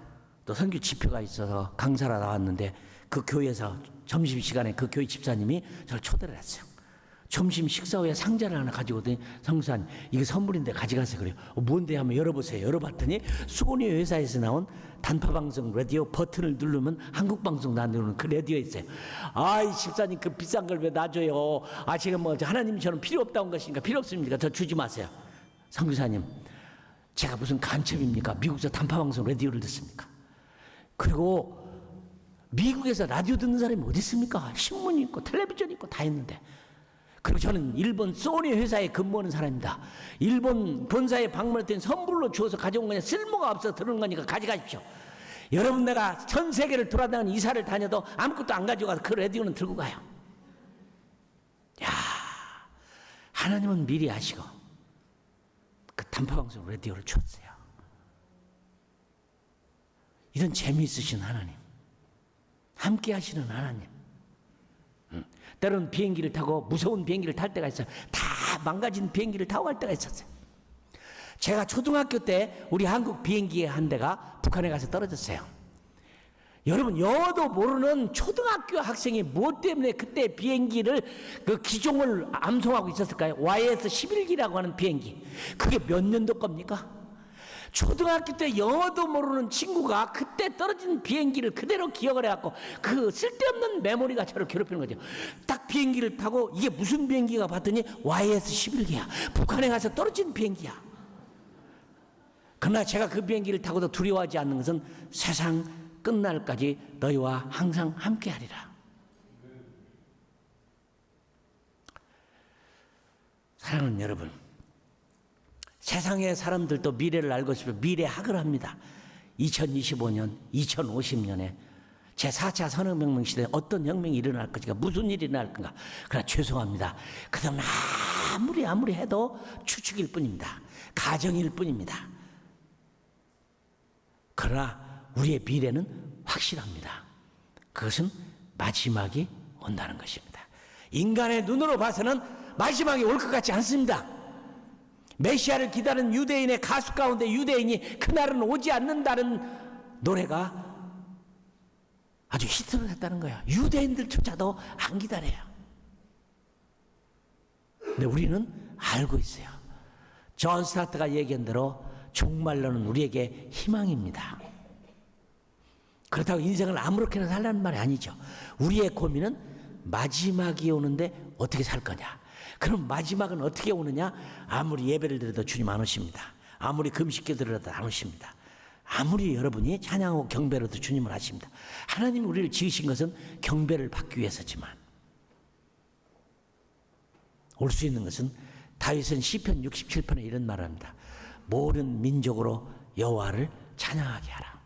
또 선교 집회가 있어서 강사로 나왔는데 그 교회에서 점심시간에 그 교회 집사님이 저를 초대를 했어요. 점심 식사 후에 상자를 하나 가지고 오더니 성수님 이게 선물인데 가져가세요. 그래요. 뭔데 하면 열어보세요. 열어봤더니 수고니 회사에서 나온 단파방송 라디오 버튼을 누르면 한국방송 나누는 그 라디오에 있어요. 아이 집사님 그 비싼 걸 왜 놔줘요. 아 제가 뭐 하나님이 저는 필요 없다는 것인가. 필요 없습니까? 저 주지 마세요. 성교사님 제가 무슨 간첩입니까? 미국에서 단파방송 라디오를 듣습니까? 그리고 미국에서 라디오 듣는 사람이 어디 있습니까? 신문이 있고 텔레비전이 있고 다 있는데. 그리고 저는 일본 소니 회사에 근무하는 사람입니다. 일본 본사에 방문했더니 선물로 주어서 가져온 거냐 쓸모가 없어서 들은 거니까 가져가십시오. 여러분 내가 전 세계를 돌아다니는 이사를 다녀도 아무것도 안 가져가서 그 라디오는 들고 가요. 야, 하나님은 미리 아시고 그 단파방송 라디오를 줬어요. 이런 재미있으신 하나님, 함께 하시는 하나님. 때로는 비행기를 타고 무서운 비행기를 탈 때가 있어요. 다 망가진 비행기를 타고 갈 때가 있었어요. 제가 초등학교 때 우리 한국 비행기 한 대가 북한에 가서 떨어졌어요. 여러분 영어도 모르는 초등학교 학생이 무엇 때문에 그때 비행기를 그 기종을 암송하고 있었을까요? YS-11기라고 하는 비행기. 그게 몇 년도 겁니까? 초등학교 때 영어도 모르는 친구가 그때 떨어진 비행기를 그대로 기억을 해갖고 그 쓸데없는 메모리가 저를 괴롭히는 거죠. 딱 비행기를 타고 이게 무슨 비행기가 봤더니 YS-11기야. 북한에 가서 떨어진 비행기야. 그러나 제가 그 비행기를 타고도 두려워하지 않는 것은 세상 끝날까지 너희와 항상 함께하리라. 사랑하는 여러분, 세상의 사람들도 미래를 알고 싶어 미래학을 합니다. 2025년, 2050년에 제4차 산업혁명 시대에 어떤 혁명이 일어날 것인가, 무슨 일이 일어날 건가. 그러나 죄송합니다. 그동안 아무리 해도 추측일 뿐입니다. 가정일 뿐입니다. 그러나 우리의 미래는 확실합니다. 그것은 마지막이 온다는 것입니다. 인간의 눈으로 봐서는 마지막이 올 것 같지 않습니다. 메시아를 기다리는 유대인의 가수 가운데 유대인이 그날은 오지 않는다는 노래가 아주 히트를 했다는 거야. 유대인들조차도 안 기다려요. 근데 우리는 알고 있어요. 존 스타트가 얘기한 대로 종말론은 우리에게 희망입니다. 그렇다고 인생을 아무렇게나 살라는 말이 아니죠. 우리의 고민은 마지막이 오는데 어떻게 살 거냐. 그럼 마지막은 어떻게 오느냐? 아무리 예배를 드려도 주님 안 오십니다. 아무리 금식기 드려도 안 오십니다. 아무리 여러분이 찬양하고 경배로도 주님을 하십니다. 하나님이 우리를 지으신 것은 경배를 받기 위해서지만 올 수 있는 것은 다윗은 시편 67편에 이런 말을 합니다. 모든 민족으로 여호와를 찬양하게 하라.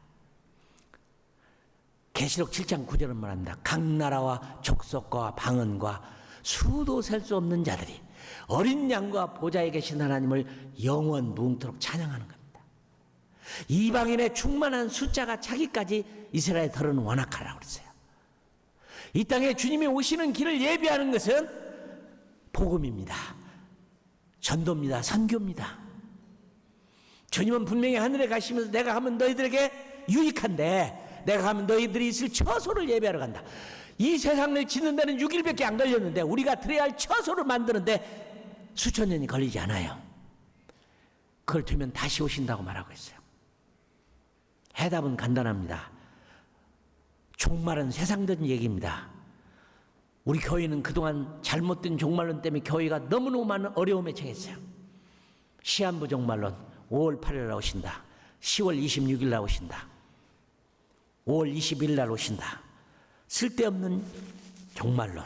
계시록 7장 9절은 말합니다. 각 나라와 족속과 방언과 수도 셀 수 없는 자들이 어린 양과 보좌에 계신 하나님을 영원 무궁토록 찬양하는 겁니다. 이방인의 충만한 숫자가 차기까지 이스라엘 털은 완악하라고 그랬어요. 이 땅에 주님이 오시는 길을 예비하는 것은 복음입니다. 전도입니다. 선교입니다. 주님은 분명히 하늘에 가시면서 내가 하면 너희들에게 유익한데 내가 하면 너희들이 있을 처소를 예배하러 간다. 이 세상을 짓는 데는 6일밖에 안 걸렸는데 우리가 들어야 할 처소를 만드는데 수천 년이 걸리지 않아요. 그걸 되면 다시 오신다고 말하고 있어요. 해답은 간단합니다. 종말은 세상적인 얘기입니다. 우리 교회는 그동안 잘못된 종말론 때문에 교회가 너무너무 많은 어려움에 처했어요. 시한부 종말론 5월 8일 나오신다. 10월 26일 나오신다. 5월 20일 날 오신다. 쓸데없는 종말론.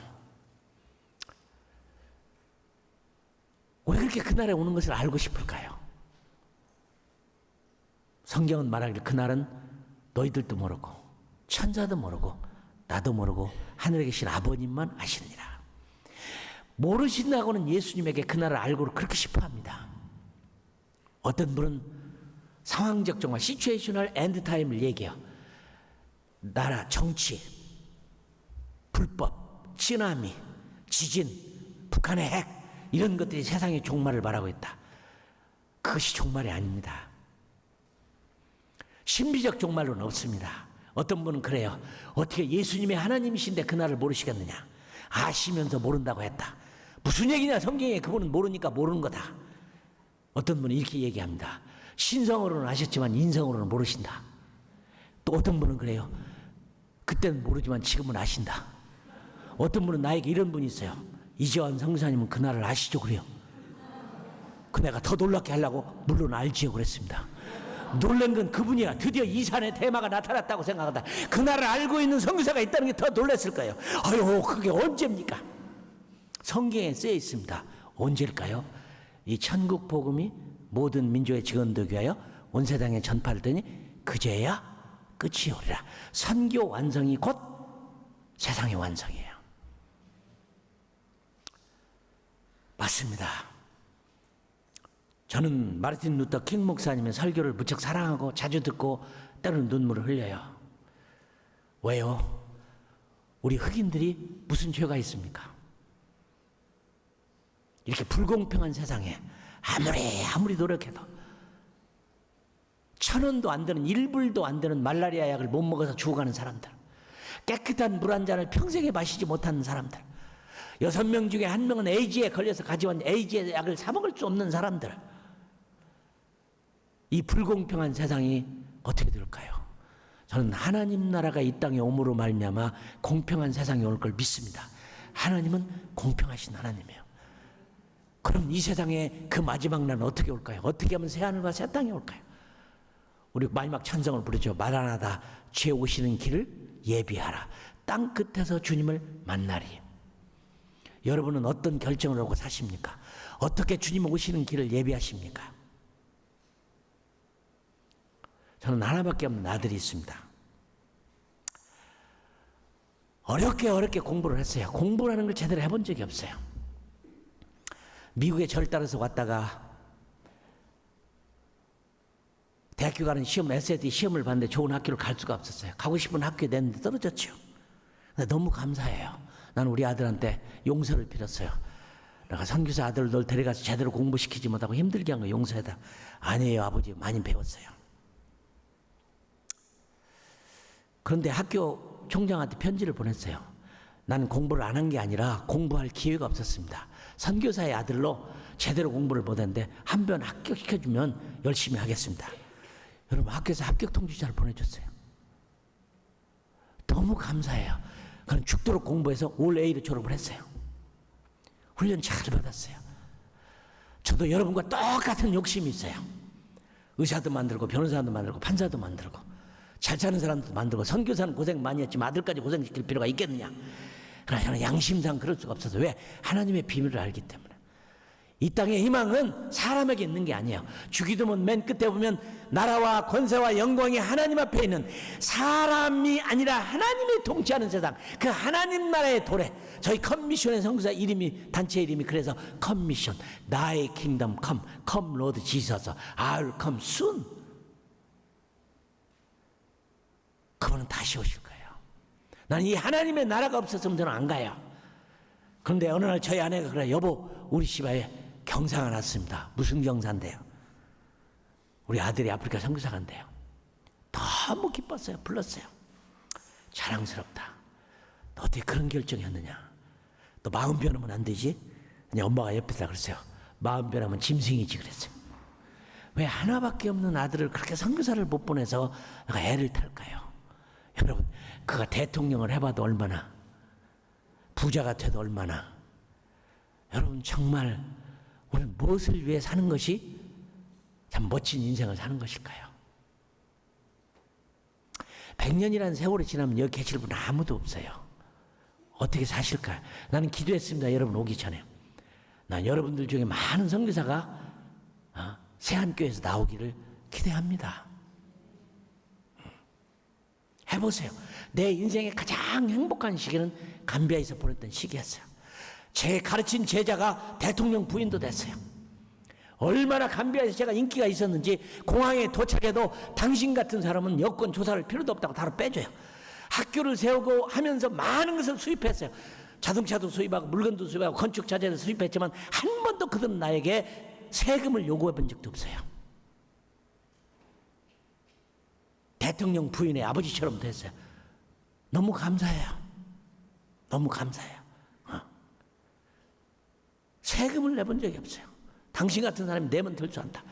왜 그렇게 그날에 오는 것을 알고 싶을까요? 성경은 말하기를 그날은 너희들도 모르고 천사도 모르고 나도 모르고 하늘에 계신 아버님만 아시느니라. 모르신다고는 예수님에게 그날을 알고 그렇게 싶어합니다. 어떤 분은 상황적 정말 시츄에이셔널 엔드타임을 얘기해요. 나라, 정치, 불법, 쓰나미, 지진, 북한의 핵 이런 것들이 세상의 종말을 말하고 있다. 그것이 종말이 아닙니다. 신비적 종말로는 없습니다. 어떤 분은 그래요. 어떻게 예수님이 하나님이신데 그날을 모르시겠느냐. 아시면서 모른다고 했다. 무슨 얘기냐. 성경에 그분은 모르니까 모르는 거다. 어떤 분은 이렇게 얘기합니다. 신성으로는 아셨지만 인성으로는 모르신다. 또 어떤 분은 그래요. 그때는 모르지만 지금은 아신다. 어떤 분은 나에게 이런 분이 있어요. 이재환 성사님은 그날을 아시죠? 그래요. 그 내가 더 놀랍게 하려고 물론 알지요 그랬습니다. 놀란 건 그분이야. 드디어 이 산에 대마가 나타났다고 생각한다. 그날을 알고 있는 선교사가 있다는 게 더 놀랐을 거예요. 아유, 그게 언제입니까? 성경에 쓰여 있습니다. 언제일까요? 이 천국 복음이 모든 민족의 증언되기 위하여 온 세상에 전파되니 그제야 끝이 오리라. 선교 완성이 곧 세상의 완성이에요. 맞습니다. 저는 마르틴 루터 킹 목사님의 설교를 무척 사랑하고 자주 듣고 때로는 눈물을 흘려요. 왜요? 우리 흑인들이 무슨 죄가 있습니까? 이렇게 불공평한 세상에 아무리 노력해도 1,000원도 안 되는 1불도 안 되는 말라리아 약을 못 먹어서 죽어가는 사람들, 깨끗한 물 한 잔을 평생에 마시지 못하는 사람들, 6명 중에 1명은 에이즈에 걸려서 가져온 에이즈의 약을 사 먹을 수 없는 사람들, 이 불공평한 세상이 어떻게 될까요? 저는 하나님 나라가 이 땅에 오므로 말미암아 공평한 세상이 올 걸 믿습니다. 하나님은 공평하신 하나님이에요. 그럼 이 세상에 그 마지막 날은 어떻게 올까요? 어떻게 하면 새하늘과 새 땅이 올까요? 우리 마지막 찬송을 부르죠. 마라나다, 죄 오시는 길을 예비하라. 땅 끝에서 주님을 만나리. 여러분은 어떤 결정을 하고 사십니까? 어떻게 주님 오시는 길을 예비하십니까? 저는 하나밖에 없는 아들이 있습니다. 어렵게 공부를 했어요. 공부라는 걸 제대로 해본 적이 없어요. 미국에 저를 따라서 왔다가 대학교 가는 시험, SAT 시험을 봤는데 좋은 학교를 갈 수가 없었어요. 가고 싶은 학교에 냈는데 떨어졌죠. 근데 너무 감사해요. 나는 우리 아들한테 용서를 빌었어요. 내가 선교사 아들을 널 데려가서 제대로 공부시키지 못하고 힘들게 한 거 용서해다. 아니에요, 아버지. 많이 배웠어요. 그런데 학교 총장한테 편지를 보냈어요. 나는 공부를 안 한 게 아니라 공부할 기회가 없었습니다. 선교사의 아들로 제대로 공부를 못했는데 한 번 합격시켜주면 열심히 하겠습니다. 여러분, 학교에서 합격 통지자를 보내줬어요. 너무 감사해요. 그럼 죽도록 공부해서 올 A로 졸업을 했어요. 훈련 잘 받았어요. 저도 여러분과 똑같은 욕심이 있어요. 의사도 만들고 변호사도 만들고 판사도 만들고 잘 사는 사람도 만들고 선교사는 고생 많이 했지만 아들까지 고생시킬 필요가 있겠느냐. 그러나 저는 양심상 그럴 수가 없어서. 왜? 하나님의 비밀을 알기 때문에. 이 땅의 희망은 사람에게 있는 게 아니에요. 주기도문 맨 끝에 보면 나라와 권세와 영광이 하나님 앞에 있는, 사람이 아니라 하나님이 통치하는 세상, 그 하나님 나라의 도래. 저희 컴미션의 선교사 이름이, 단체 이름이 그래서 컴미션, 나의 킹덤 컴, 컴 로드 지서서 I'll come soon. 그분은 다시 오실 거예요. 나는 이 하나님의 나라가 없었으면 저는 안 가요. 그런데 어느 날 저희 아내가 그래, 여보, 우리 집에 경사가 났습니다. 무슨 경사인데요? 우리 아들이 아프리카 선교사 간대요. 너무 기뻤어요. 불렀어요. 자랑스럽다. 너 어떻게 그런 결정했느냐? 너 마음 변하면 안 되지? 그냥 엄마가 옆에다 그랬어요. 마음 변하면 짐승이지 그랬어요. 왜 하나밖에 없는 아들을 그렇게 선교사를 못 보내서 내가 애를 탈까요? 여러분, 그가 대통령을 해봐도 얼마나 부자가 돼도 얼마나. 여러분 정말 오늘 무엇을 위해 사는 것이 참 멋진 인생을 사는 것일까요? 100년이라는 세월이 지나면 여기 계실 분 아무도 없어요. 어떻게 사실까요? 나는 기도했습니다. 여러분 오기 전에. 난 여러분들 중에 많은 선교사가 세안교회에서 나오기를 기대합니다. 해보세요. 내 인생의 가장 행복한 시기는 감비아에서 보냈던 시기였어요. 제 가르친 제자가 대통령 부인도 됐어요. 얼마나 감비아에서 제가 인기가 있었는지 공항에 도착해도 당신 같은 사람은 여권 조사를 필요도 없다고 바로 빼줘요. 학교를 세우고 하면서 많은 것을 수입했어요. 자동차도 수입하고 물건도 수입하고 건축 자재를 수입했지만 한 번도 그들은 나에게 세금을 요구해 본 적도 없어요. 대통령 부인의 아버지처럼 됐어요. 너무 감사해요. 너무 감사해요. 세금을 내본 적이 없어요. 당신 같은 사람이 내면 들 줄 안다.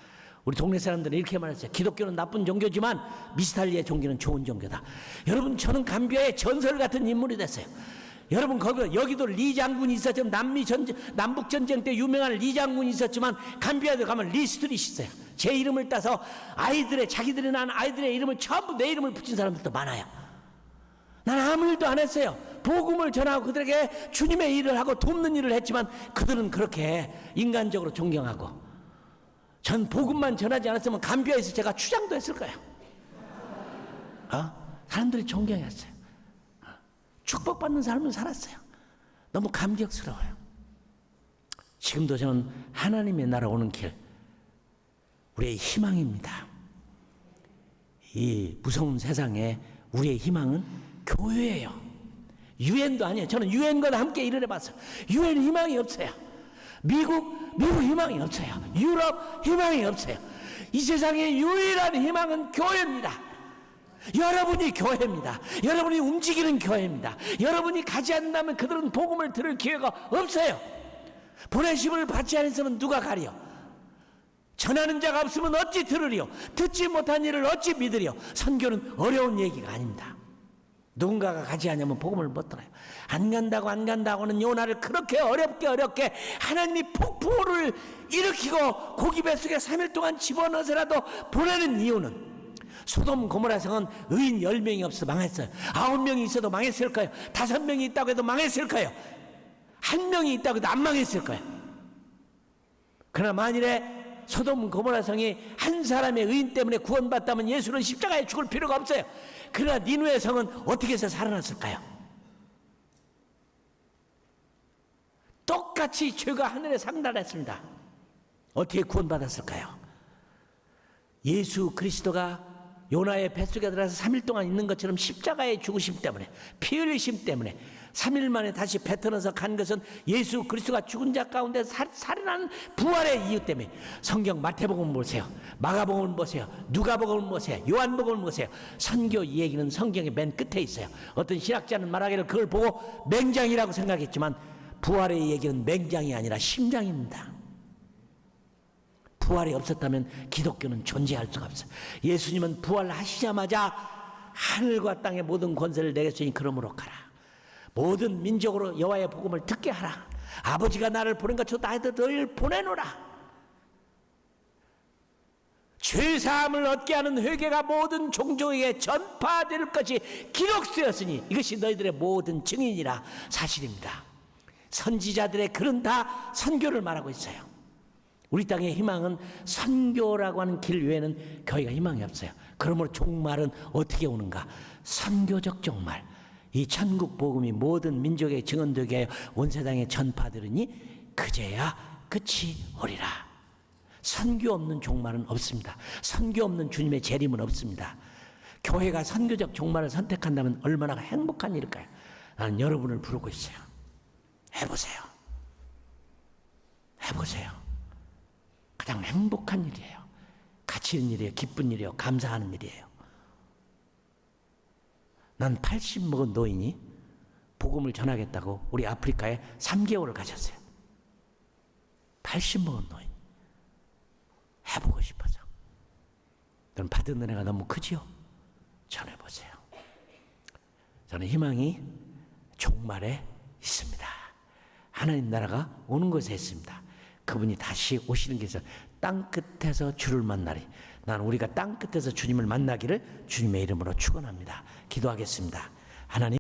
우리 동네 사람들은 이렇게 말했어요. 기독교는 나쁜 종교지만 미스탈리의 종교는 좋은 종교다. 여러분 저는 감비아의 전설 같은 인물이 됐어요. 여러분 여기도 리 장군이 있었죠. 남북 전쟁 때 유명한 리 장군이 있었지만 감비아에 가면 리 스트릿이 있어요. 제 이름을 따서 자기들이 낳은 아이들의 이름을 전부 내 이름을 붙인 사람들도 많아요. 난 아무 일도 안 했어요. 복음을 전하고 그들에게 주님의 일을 하고 돕는 일을 했지만 그들은 그렇게 인간적으로 존경하고, 전 복음만 전하지 않았으면 감비아에서 제가 추장도 했을 거예요. 사람들이 존경했어요. 축복받는 삶을 살았어요. 너무 감격스러워요. 지금도 저는 하나님의 나라 오는 길, 우리의 희망입니다. 이 무서운 세상에 우리의 희망은 교회예요. 유엔도 아니에요. 저는 유엔과 함께 일을 해봤어요. 유엔 희망이 없어요. 미국 희망이 없어요. 유럽 희망이 없어요. 이 세상의 유일한 희망은 교회입니다. 여러분이 교회입니다. 여러분이 움직이는 교회입니다. 여러분이 가지 않는다면 그들은 복음을 들을 기회가 없어요. 보내심을 받지 않으면 누가 가리요? 전하는 자가 없으면 어찌 들으리요? 듣지 못한 일을 어찌 믿으리요? 선교는 어려운 얘기가 아닙니다. 누군가가 가지 않으면 복음을 못 들어요. 안 간다고 하는 요나를 그렇게 어렵게 하나님이 폭풍우를 일으키고 고기 뱃속에 3일 동안 집어넣어서라도 보내는 이유는, 소돔 고모라 성은 의인 10명이 없어 망했어요. 9명이 있어도 망했을 거예요. 5명이 있다고 해도 망했을 거예요. 1명이 있다고 해도 안 망했을 거예요. 그러나 만일에 소돔 고모라 성이 한 사람의 의인 때문에 구원받다면 예수는 십자가에 죽을 필요가 없어요. 그러나 니누의 성은 어떻게 해서 살아났을까요? 똑같이 죄가 하늘에 상달했습니다. 어떻게 구원받았을까요? 예수 그리스도가 요나의 뱃속에 들어가서 3일 동안 있는 것처럼 십자가의 죽으심 때문에, 피 흘리심 때문에 3일 만에 다시 뱉어넣어서 간 것은 예수 그리스도가 죽은 자 가운데 살아난 부활의 이유 때문에. 성경 마태복음 보세요. 마가복음 보세요. 누가복음 보세요. 요한복음 보세요. 선교 이 얘기는 성경의 맨 끝에 있어요. 어떤 신학자는 말하기를 그걸 보고 맹장이라고 생각했지만 부활의 얘기는 맹장이 아니라 심장입니다. 부활이 없었다면 기독교는 존재할 수가 없어요. 예수님은 부활하시자마자 하늘과 땅의 모든 권세를 내겠으니 그러므로 가라. 모든 민족으로 여호와의 복음을 듣게 하라. 아버지가 나를 보낸 것처럼 나도 너희를 보내노라. 죄사함을 얻게 하는 회개가 모든 종족에게 전파될 것이 기록되었으니 이것이 너희들의 모든 증인이라. 사실입니다. 선지자들의 글은 다 선교를 말하고 있어요. 우리 땅의 희망은 선교라고 하는 길 외에는 교회가 희망이 없어요. 그러므로 종말은 어떻게 오는가? 선교적 종말. 이 천국 복음이 모든 민족에 증언되게 하여 온 세상에 전파되리니 그제야 끝이 오리라. 선교 없는 종말은 없습니다. 선교 없는 주님의 재림은 없습니다. 교회가 선교적 종말을 선택한다면 얼마나 행복한 일일까요? 나는 여러분을 부르고 있어요. 해보세요. 해보세요. 가장 행복한 일이에요. 가치 있는 일이에요. 기쁜 일이에요. 감사하는 일이에요. 난 80 먹은 노인이 복음을 전하겠다고 우리 아프리카에 3개월을 가셨어요. 80 먹은 노인. 해보고 싶어서. 저는 받은 은혜가 너무 크지요? 전해보세요. 저는 희망이 종말에 있습니다. 하나님 나라가 오는 것에 있습니다. 그분이 다시 오시는 게 있어. 땅 끝에서 주를 만나리. 나는 우리가 땅 끝에서 주님을 만나기를 주님의 이름으로 축원합니다. 기도하겠습니다. 하나님